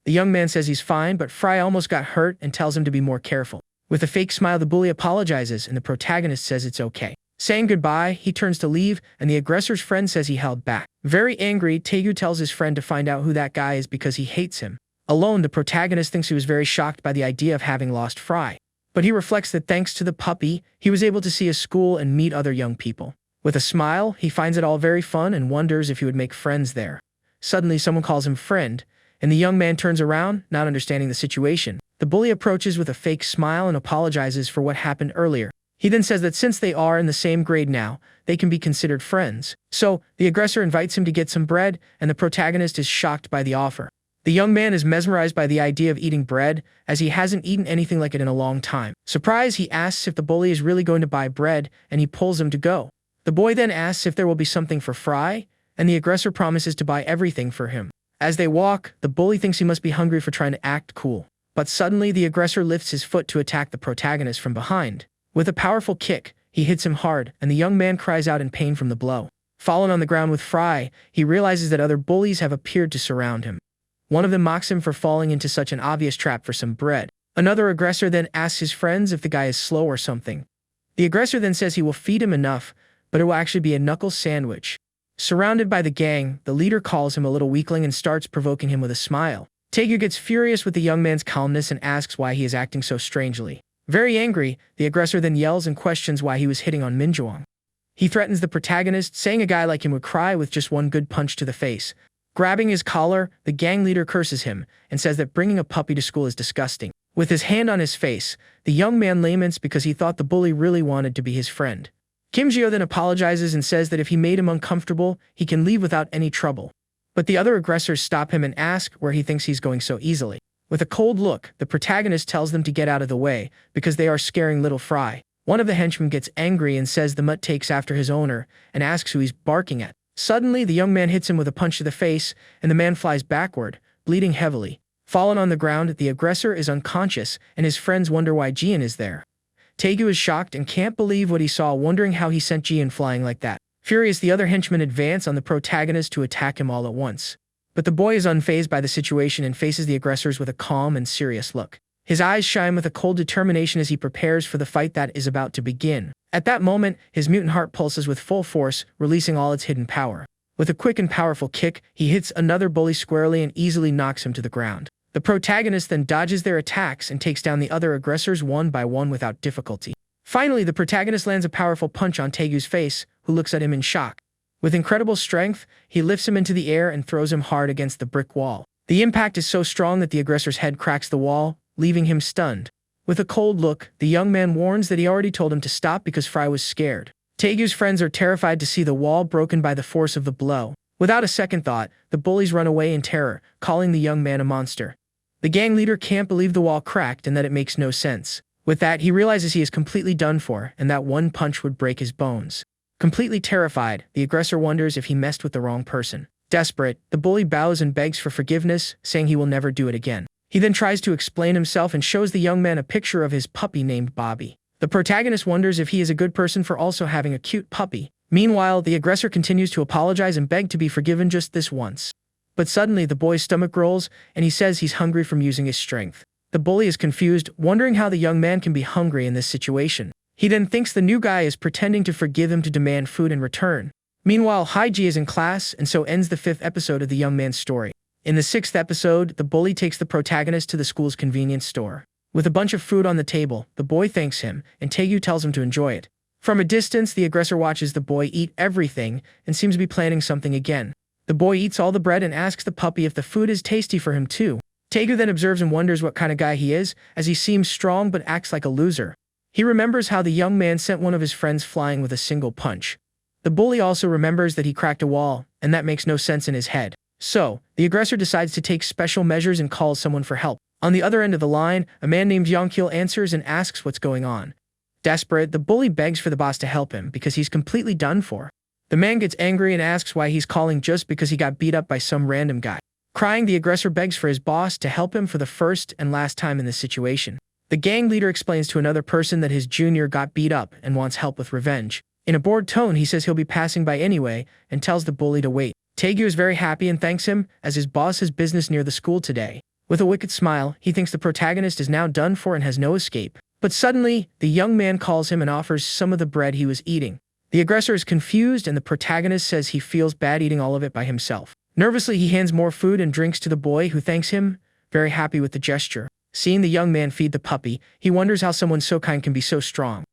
The young man says he's fine, but Fry almost got hurt and tells him to be more careful. With a fake smile, the bully apologizes and the protagonist says it's okay. Saying goodbye, he turns to leave, and the aggressor's friend says he held back. Very angry, Taegu tells his friend to find out who that guy is because he hates him. Alone, the protagonist thinks he was very shocked by the idea of having lost Fry. But he reflects that thanks to the puppy, he was able to see a school and meet other young people. With a smile, he finds it all very fun and wonders if he would make friends there. Suddenly, someone calls him friend, and the young man turns around, not understanding the situation. The bully approaches with a fake smile and apologizes for what happened earlier. He then says that since they are in the same grade now, they can be considered friends. So, the aggressor invites him to get some bread, and the protagonist is shocked by the offer. The young man is mesmerized by the idea of eating bread, as he hasn't eaten anything like it in a long time. Surprised, he asks if the bully is really going to buy bread, and he pulls him to go. The boy then asks if there will be something for Fry, and the aggressor promises to buy everything for him. As they walk, the bully thinks he must be hungry for trying to act cool. But suddenly, the aggressor lifts his foot to attack the protagonist from behind. With a powerful kick, he hits him hard, and the young man cries out in pain from the blow. Fallen on the ground with Fry, he realizes that other bullies have appeared to surround him. One of them mocks him for falling into such an obvious trap for some bread. Another aggressor then asks his friends if the guy is slow or something. The aggressor then says he will feed him enough, but it will actually be a knuckle sandwich. Surrounded by the gang, the leader calls him a little weakling and starts provoking him with a smile. Taegu gets furious with the young man's calmness and asks why he is acting so strangely. Very angry, the aggressor then yells and questions why he was hitting on Minjong. He threatens the protagonist, saying a guy like him would cry with just one good punch to the face. Grabbing his collar, the gang leader curses him and says that bringing a puppy to school is disgusting. With his hand on his face, the young man laments because he thought the bully really wanted to be his friend. Kim Jio then apologizes and says that if he made him uncomfortable, he can leave without any trouble. But the other aggressors stop him and ask where he thinks he's going so easily. With a cold look, the protagonist tells them to get out of the way because they are scaring little Fry. One of the henchmen gets angry and says the mutt takes after his owner and asks who he's barking at. Suddenly, the young man hits him with a punch to the face, and the man flies backward, bleeding heavily. Fallen on the ground, the aggressor is unconscious, and his friends wonder why Jian is there. Taegu is shocked and can't believe what he saw, wondering how he sent Jian flying like that. Furious, the other henchmen advance on the protagonist to attack him all at once. But the boy is unfazed by the situation and faces the aggressors with a calm and serious look. His eyes shine with a cold determination as he prepares for the fight that is about to begin. At that moment, his mutant heart pulses with full force, releasing all its hidden power. With a quick and powerful kick, he hits another bully squarely and easily knocks him to the ground. The protagonist then dodges their attacks and takes down the other aggressors one by one without difficulty. Finally, the protagonist lands a powerful punch on Taegu's face, who looks at him in shock. With incredible strength, he lifts him into the air and throws him hard against the brick wall. The impact is so strong that the aggressor's head cracks the wall, leaving him stunned. With a cold look, the young man warns that he already told him to stop because Fry was scared. Taegu's friends are terrified to see the wall broken by the force of the blow. Without a second thought, the bullies run away in terror, calling the young man a monster. The gang leader can't believe the wall cracked and that it makes no sense. With that, he realizes he is completely done for and that one punch would break his bones. Completely terrified, the aggressor wonders if he messed with the wrong person. Desperate, the bully bows and begs for forgiveness, saying he will never do it again. He then tries to explain himself and shows the young man a picture of his puppy named Bobby. The protagonist wonders if he is a good person for also having a cute puppy. Meanwhile, the aggressor continues to apologize and beg to be forgiven just this once. But suddenly, the boy's stomach growls, and he says he's hungry from using his strength. The bully is confused, wondering how the young man can be hungry in this situation. He then thinks the new guy is pretending to forgive him to demand food in return. Meanwhile, Haiji is in class, and so ends the 5th episode of the young man's story. In the 6th episode, the bully takes the protagonist to the school's convenience store. With a bunch of food on the table, the boy thanks him, and Taegu tells him to enjoy it. From a distance, the aggressor watches the boy eat everything and seems to be planning something again. The boy eats all the bread and asks the puppy if the food is tasty for him too. Taegu then observes and wonders what kind of guy he is, as he seems strong but acts like a loser. He remembers how the young man sent one of his friends flying with a single punch. The bully also remembers that he cracked a wall, and that makes no sense in his head. So, the aggressor decides to take special measures and calls someone for help. On the other end of the line, a man named Yongkil answers and asks what's going on. Desperate, the bully begs for the boss to help him because he's completely done for. The man gets angry and asks why he's calling just because he got beat up by some random guy. Crying, the aggressor begs for his boss to help him for the first and last time in this situation. The gang leader explains to another person that his junior got beat up and wants help with revenge. In a bored tone, he says he'll be passing by anyway and tells the bully to wait. Taegu is very happy and thanks him, as his boss has business near the school today. With a wicked smile, he thinks the protagonist is now done for and has no escape. But suddenly, the young man calls him and offers some of the bread he was eating. The aggressor is confused and the protagonist says he feels bad eating all of it by himself. Nervously, he hands more food and drinks to the boy, who thanks him, very happy with the gesture. Seeing the young man feed the puppy, he wonders how someone so kind can be so strong.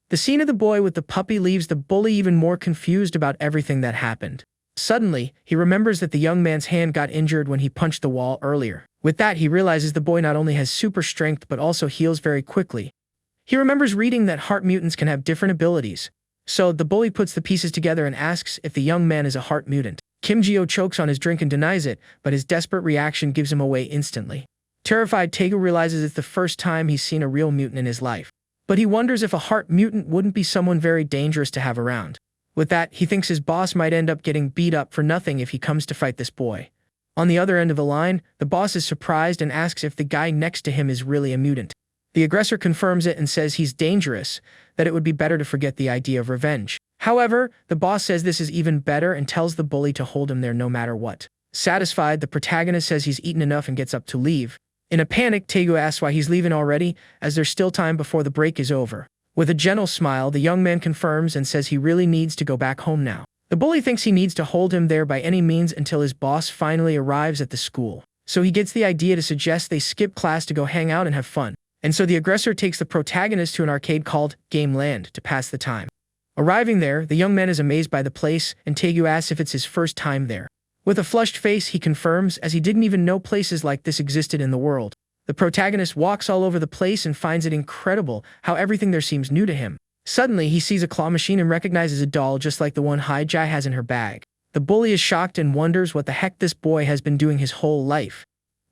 The scene of the boy with the puppy leaves the bully even more confused about everything that happened. Suddenly, he remembers that the young man's hand got injured when he punched the wall earlier. With that, he realizes the boy not only has super strength but also heals very quickly. He remembers reading that heart mutants can have different abilities. So, the bully puts the pieces together and asks if the young man is a heart mutant. Kim Ji-ho chokes on his drink and denies it, but his desperate reaction gives him away instantly. Terrified, Taegu realizes it's the first time he's seen a real mutant in his life. But he wonders if a heart mutant wouldn't be someone very dangerous to have around. With that, he thinks his boss might end up getting beat up for nothing if he comes to fight this boy. On the other end of the line, the boss is surprised and asks if the guy next to him is really a mutant. The aggressor confirms it and says he's dangerous, that it would be better to forget the idea of revenge. However, the boss says this is even better and tells the bully to hold him there no matter what. Satisfied, the protagonist says he's eaten enough and gets up to leave. In a panic, Taegu asks why he's leaving already, as there's still time before the break is over. With a gentle smile, the young man confirms and says he really needs to go back home now. The bully thinks he needs to hold him there by any means until his boss finally arrives at the school. So he gets the idea to suggest they skip class to go hang out and have fun. And so the aggressor takes the protagonist to an arcade called Game Land to pass the time. Arriving there, the young man is amazed by the place, and Taegu asks if it's his first time there. With a flushed face, he confirms, as he didn't even know places like this existed in the world. The protagonist walks all over the place and finds it incredible how everything there seems new to him. Suddenly, he sees a claw machine and recognizes a doll just like the one Hai-Jai has in her bag. The bully is shocked and wonders what the heck this boy has been doing his whole life.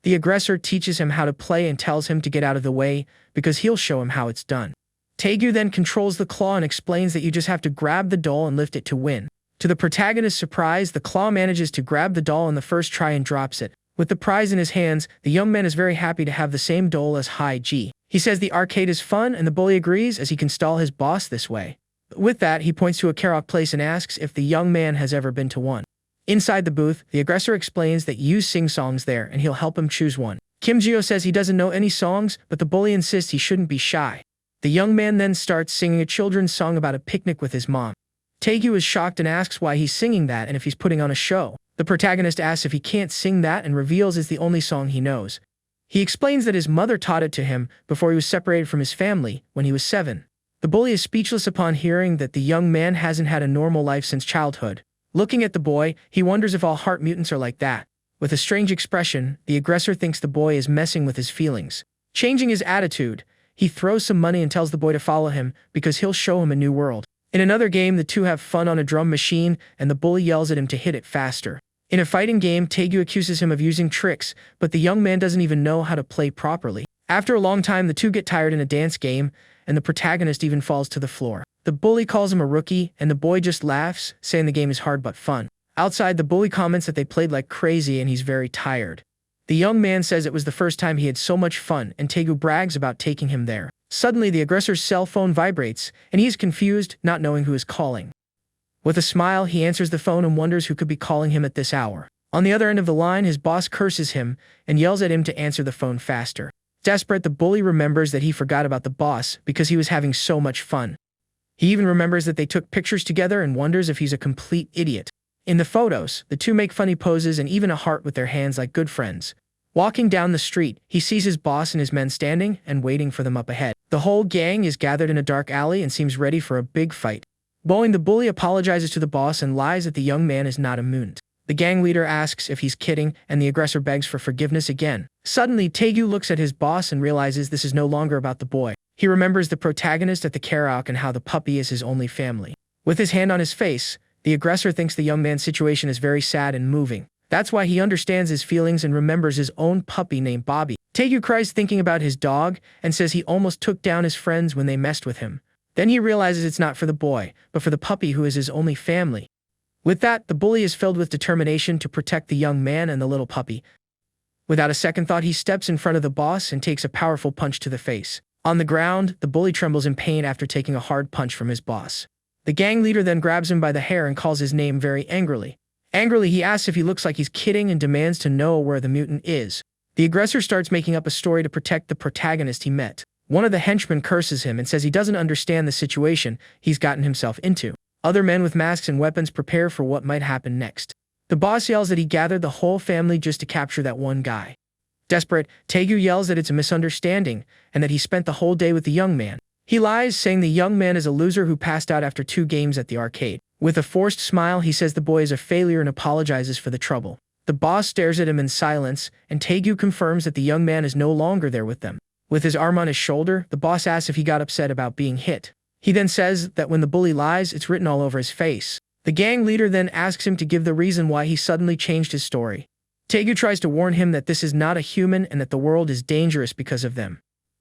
The aggressor teaches him how to play and tells him to get out of the way, because he'll show him how it's done. Taegu then controls the claw and explains that you just have to grab the doll and lift it to win. To the protagonist's surprise, the claw manages to grab the doll on the first try and drops it. With the prize in his hands, the young man is very happy to have the same doll as Hai-Ji. He says the arcade is fun, and the bully agrees, as he can stall his boss this way. With that, he points to a karaoke place and asks if the young man has ever been to one. Inside the booth, the aggressor explains that Yu sing songs there and he'll help him choose one. Kim Ji-ho says he doesn't know any songs, but the bully insists he shouldn't be shy. The young man then starts singing a children's song about a picnic with his mom. Taegu is shocked and asks why he's singing that and if he's putting on a show. The protagonist asks if he can't sing that and reveals it's the only song he knows. He explains that his mother taught it to him before he was separated from his family when he was 7. The bully is speechless upon hearing that the young man hasn't had a normal life since childhood. Looking at the boy, he wonders if all heart mutants are like that. With a strange expression, the aggressor thinks the boy is messing with his feelings. Changing his attitude, he throws some money and tells the boy to follow him because he'll show him a new world. In another game, the two have fun on a drum machine, and the bully yells at him to hit it faster. In a fighting game, Taegu accuses him of using tricks, but the young man doesn't even know how to play properly. After a long time, the two get tired in a dance game, and the protagonist even falls to the floor. The bully calls him a rookie, and the boy just laughs, saying the game is hard but fun. Outside, the bully comments that they played like crazy and he's very tired. The young man says it was the first time he had so much fun, and Taegu brags about taking him there. Suddenly, the aggressor's cell phone vibrates, and he is confused, not knowing who is calling. With a smile, he answers the phone and wonders who could be calling him at this hour. On the other end of the line, his boss curses him and yells at him to answer the phone faster. Desperate, the bully remembers that he forgot about the boss because he was having so much fun. He even remembers that they took pictures together and wonders if he's a complete idiot. In the photos, the two make funny poses and even a heart with their hands like good friends. Walking down the street, he sees his boss and his men standing and waiting for them up ahead. The whole gang is gathered in a dark alley and seems ready for a big fight. Bowing, the bully apologizes to the boss and lies that the young man is not a mutant. The gang leader asks if he's kidding, and the aggressor begs for forgiveness again. Suddenly, Taegu looks at his boss and realizes this is no longer about the boy. He remembers the protagonist at the karaoke and how the puppy is his only family. With his hand on his face, the aggressor thinks the young man's situation is very sad and moving. That's why he understands his feelings and remembers his own puppy named Bobby. Taegu cries thinking about his dog and says he almost took down his friends when they messed with him. Then he realizes it's not for the boy, but for the puppy who is his only family. With that, the bully is filled with determination to protect the young man and the little puppy. Without a second thought, he steps in front of the boss and takes a powerful punch to the face. On the ground, the bully trembles in pain after taking a hard punch from his boss. The gang leader then grabs him by the hair and calls his name very angrily. Angrily, he asks if he looks like he's kidding and demands to know where the mutant is. The aggressor starts making up a story to protect the protagonist he met. One of the henchmen curses him and says he doesn't understand the situation he's gotten himself into. Other men with masks and weapons prepare for what might happen next. The boss yells that he gathered the whole family just to capture that one guy. Desperate, Taegu yells that it's a misunderstanding and that he spent the whole day with the young man. He lies, saying the young man is a loser who passed out after 2 games at the arcade. With a forced smile, he says the boy is a failure and apologizes for the trouble. The boss stares at him in silence, and Taegu confirms that the young man is no longer there with them. With his arm on his shoulder, the boss asks if he got upset about being hit. He then says that when the bully lies, it's written all over his face. The gang leader then asks him to give the reason why he suddenly changed his story. Taegu tries to warn him that this is not a human and that the world is dangerous because of them.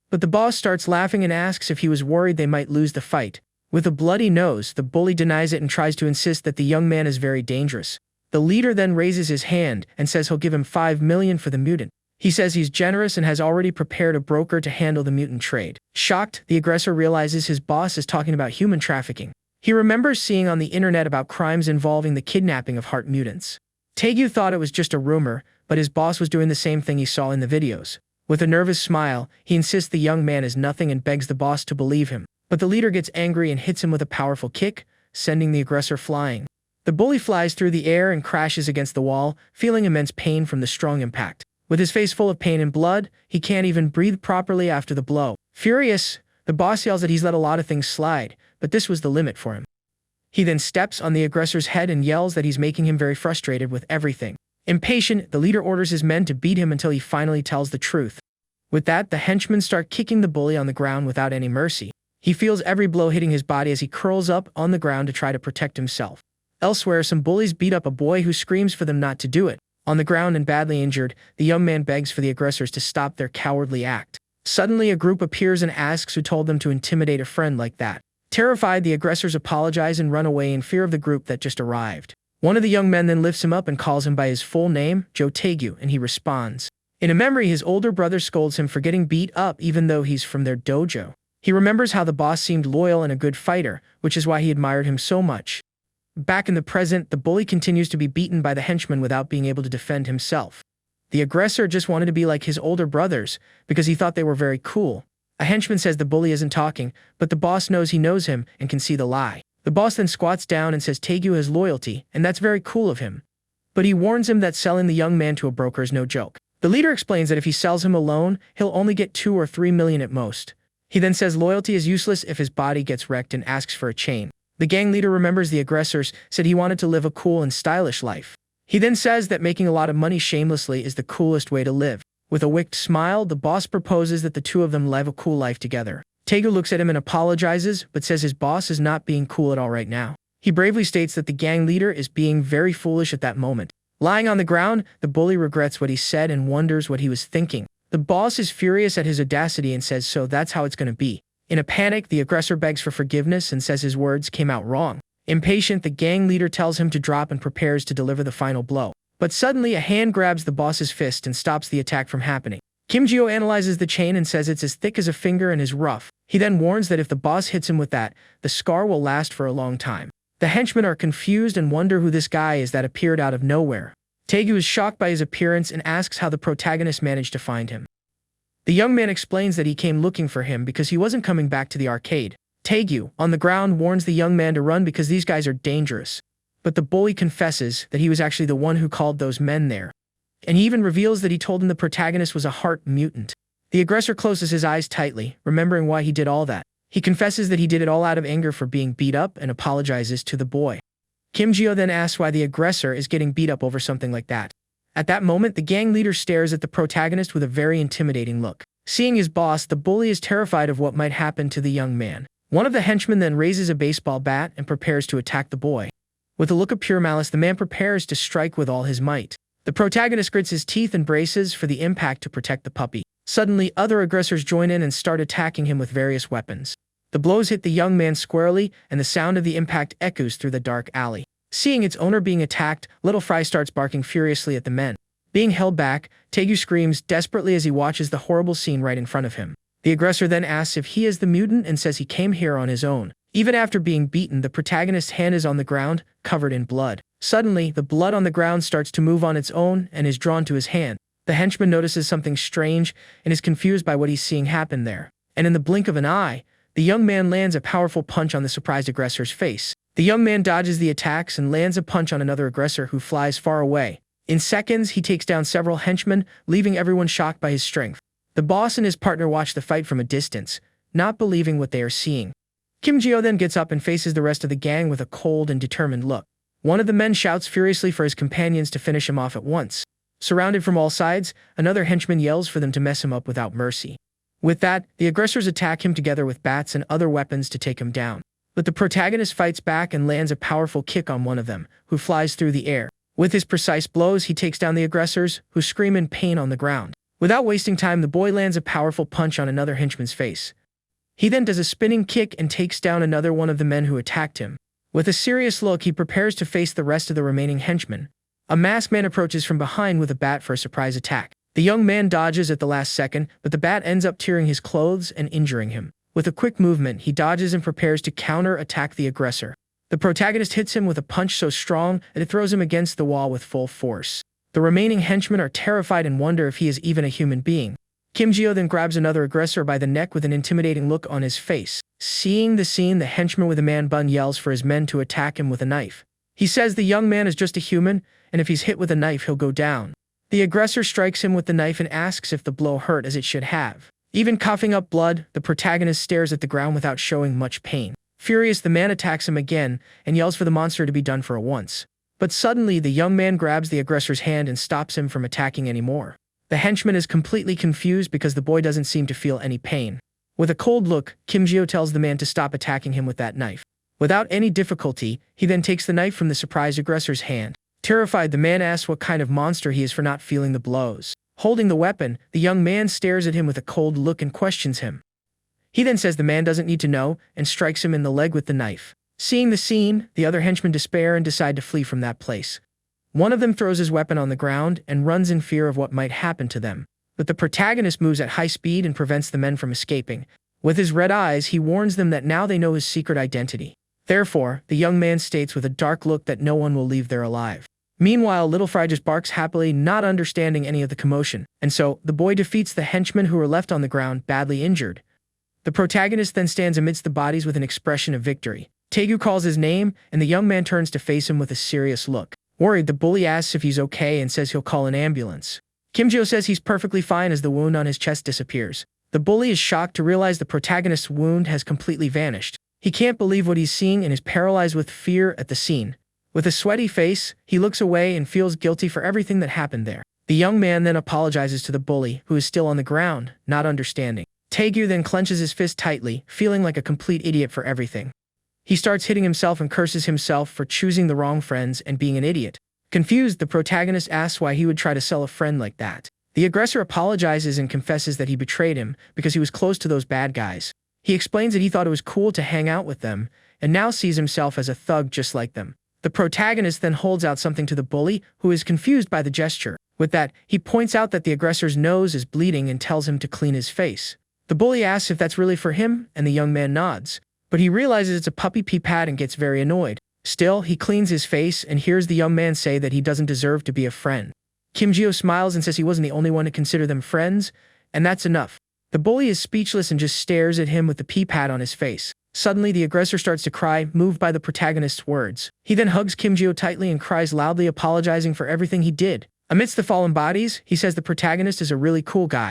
But the boss starts laughing and asks if he was worried they might lose the fight. With a bloody nose, the bully denies it and tries to insist that the young man is very dangerous. The leader then raises his hand and says he'll give him 5 million for the mutant. He says he's generous and has already prepared a broker to handle the mutant trade. Shocked, the aggressor realizes his boss is talking about human trafficking. He remembers seeing on the internet about crimes involving the kidnapping of heart mutants. Taegu thought it was just a rumor, but his boss was doing the same thing he saw in the videos. With a nervous smile, he insists the young man is nothing and begs the boss to believe him. But the leader gets angry and hits him with a powerful kick, sending the aggressor flying. The bully flies through the air and crashes against the wall, feeling immense pain from the strong impact. With his face full of pain and blood, he can't even breathe properly after the blow. Furious, the boss yells that he's let a lot of things slide, but this was the limit for him. He then steps on the aggressor's head and yells that he's making him very frustrated with everything. Impatient, the leader orders his men to beat him until he finally tells the truth. With that, the henchmen start kicking the bully on the ground without any mercy. He feels every blow hitting his body as he curls up on the ground to try to protect himself. Elsewhere, some bullies beat up a boy who screams for them not to do it. On the ground and badly injured, the young man begs for the aggressors to stop their cowardly act. Suddenly, a group appears and asks who told them to intimidate a friend like that. Terrified, the aggressors apologize and run away in fear of the group that just arrived. One of the young men then lifts him up and calls him by his full name, Joe Taegu, and he responds. In a memory, his older brother scolds him for getting beat up even though he's from their dojo. He remembers how the boss seemed loyal and a good fighter, which is why he admired him so much. Back in the present, the bully continues to be beaten by the henchman without being able to defend himself. The aggressor just wanted to be like his older brothers because he thought they were very cool. A henchman says the bully isn't talking, but the boss knows he knows him and can see the lie. The boss then squats down and says Taegu has loyalty, and that's very cool of him. But he warns him that selling the young man to a broker is no joke. The leader explains that if he sells him alone, he'll only get 2 or 3 million at most. He then says loyalty is useless if his body gets wrecked and asks for a chain. The gang leader remembers the aggressors said he wanted to live a cool and stylish life. He then says that making a lot of money shamelessly is the coolest way to live. With a wicked smile, the boss proposes that the two of them live a cool life together. Taegu looks at him and apologizes, but says his boss is not being cool at all right now. He bravely states that the gang leader is being very foolish at that moment. Lying on the ground, the bully regrets what he said and wonders what he was thinking. The boss is furious at his audacity and says so that's how it's going to be. In a panic, the aggressor begs for forgiveness and says his words came out wrong. Impatient, the gang leader tells him to drop and prepares to deliver the final blow. But suddenly, a hand grabs the boss's fist and stops the attack from happening. Kim Jio analyzes the chain and says it's as thick as a finger and is rough. He then warns that if the boss hits him with that, the scar will last for a long time. The henchmen are confused and wonder who this guy is that appeared out of nowhere. Taegu is shocked by his appearance and asks how the protagonist managed to find him. The young man explains that he came looking for him because he wasn't coming back to the arcade. Taegu, on the ground, warns the young man to run because these guys are dangerous. But the bully confesses that he was actually the one who called those men there. And he even reveals that he told him the protagonist was a heart mutant. The aggressor closes his eyes tightly, remembering why he did all that. He confesses that he did it all out of anger for being beat up and apologizes to the boy. Kim Jio then asks why the aggressor is getting beat up over something like that. At that moment, the gang leader stares at the protagonist with a very intimidating look. Seeing his boss, the bully is terrified of what might happen to the young man. One of the henchmen then raises a baseball bat and prepares to attack the boy. With a look of pure malice, the man prepares to strike with all his might. The protagonist grits his teeth and braces for the impact to protect the puppy. Suddenly, other aggressors join in and start attacking him with various weapons. The blows hit the young man squarely, and the sound of the impact echoes through the dark alley. Seeing its owner being attacked, Little Fry starts barking furiously at the men. Being held back, Tegu screams desperately as he watches the horrible scene right in front of him. The aggressor then asks if he is the mutant and says he came here on his own. Even after being beaten, the protagonist's hand is on the ground, covered in blood. Suddenly, the blood on the ground starts to move on its own and is drawn to his hand. The henchman notices something strange and is confused by what he's seeing happen there. And in the blink of an eye, the young man lands a powerful punch on the surprised aggressor's face. The young man dodges the attacks and lands a punch on another aggressor who flies far away. In seconds, he takes down several henchmen, leaving everyone shocked by his strength. The boss and his partner watch the fight from a distance, not believing what they are seeing. Kim Jio then gets up and faces the rest of the gang with a cold and determined look. One of the men shouts furiously for his companions to finish him off at once. Surrounded from all sides, another henchman yells for them to mess him up without mercy. With that, the aggressors attack him together with bats and other weapons to take him down. But the protagonist fights back and lands a powerful kick on one of them, who flies through the air. With his precise blows, he takes down the aggressors, who scream in pain on the ground. Without wasting time, the boy lands a powerful punch on another henchman's face. He then does a spinning kick and takes down another one of the men who attacked him. With a serious look, he prepares to face the rest of the remaining henchmen. A masked man approaches from behind with a bat for a surprise attack. The young man dodges at the last second, but the bat ends up tearing his clothes and injuring him. With a quick movement, he dodges and prepares to counter-attack the aggressor. The protagonist hits him with a punch so strong that it throws him against the wall with full force. The remaining henchmen are terrified and wonder if he is even a human being. Kim Jio then grabs another aggressor by the neck with an intimidating look on his face. Seeing the scene, the henchman with a man bun yells for his men to attack him with a knife. He says the young man is just a human, and if he's hit with a knife, he'll go down. The aggressor strikes him with the knife and asks if the blow hurt as it should have. Even coughing up blood, the protagonist stares at the ground without showing much pain. Furious, the man attacks him again and yells for the monster to be done for once. But suddenly, the young man grabs the aggressor's hand and stops him from attacking anymore. The henchman is completely confused because the boy doesn't seem to feel any pain. With a cold look, Kim Jio tells the man to stop attacking him with that knife. Without any difficulty, he then takes the knife from the surprised aggressor's hand. Terrified, the man asks what kind of monster he is for not feeling the blows. Holding the weapon, the young man stares at him with a cold look and questions him. He then says the man doesn't need to know and strikes him in the leg with the knife. Seeing the scene, the other henchmen despair and decide to flee from that place. One of them throws his weapon on the ground and runs in fear of what might happen to them. But the protagonist moves at high speed and prevents the men from escaping. With his red eyes, he warns them that now they know his secret identity. Therefore, the young man states with a dark look that no one will leave there alive. Meanwhile, Little Fry just barks happily, not understanding any of the commotion. And so, the boy defeats the henchmen who are left on the ground, badly injured. The protagonist then stands amidst the bodies with an expression of victory. Tegu calls his name, and the young man turns to face him with a serious look. Worried, the bully asks if he's okay and says he'll call an ambulance. Kim Jio says he's perfectly fine as the wound on his chest disappears. The bully is shocked to realize the protagonist's wound has completely vanished. He can't believe what he's seeing and is paralyzed with fear at the scene. With a sweaty face, he looks away and feels guilty for everything that happened there. The young man then apologizes to the bully, who is still on the ground, not understanding. Tegu then clenches his fist tightly, feeling like a complete idiot for everything. He starts hitting himself and curses himself for choosing the wrong friends and being an idiot. Confused, the protagonist asks why he would try to sell a friend like that. The aggressor apologizes and confesses that he betrayed him because he was close to those bad guys. He explains that he thought it was cool to hang out with them, and now sees himself as a thug just like them. The protagonist then holds out something to the bully, who is confused by the gesture. With that, he points out that the aggressor's nose is bleeding and tells him to clean his face. The bully asks if that's really for him, and the young man nods. But he realizes it's a puppy pee pad and gets very annoyed. Still, he cleans his face and hears the young man say that he doesn't deserve to be a friend. Kim Jio smiles and says he wasn't the only one to consider them friends, and that's enough. The bully is speechless and just stares at him with the pee pad on his face. Suddenly, the aggressor starts to cry, moved by the protagonist's words. He then hugs Kim Jio tightly and cries loudly, apologizing for everything he did. Amidst the fallen bodies, he says the protagonist is a really cool guy.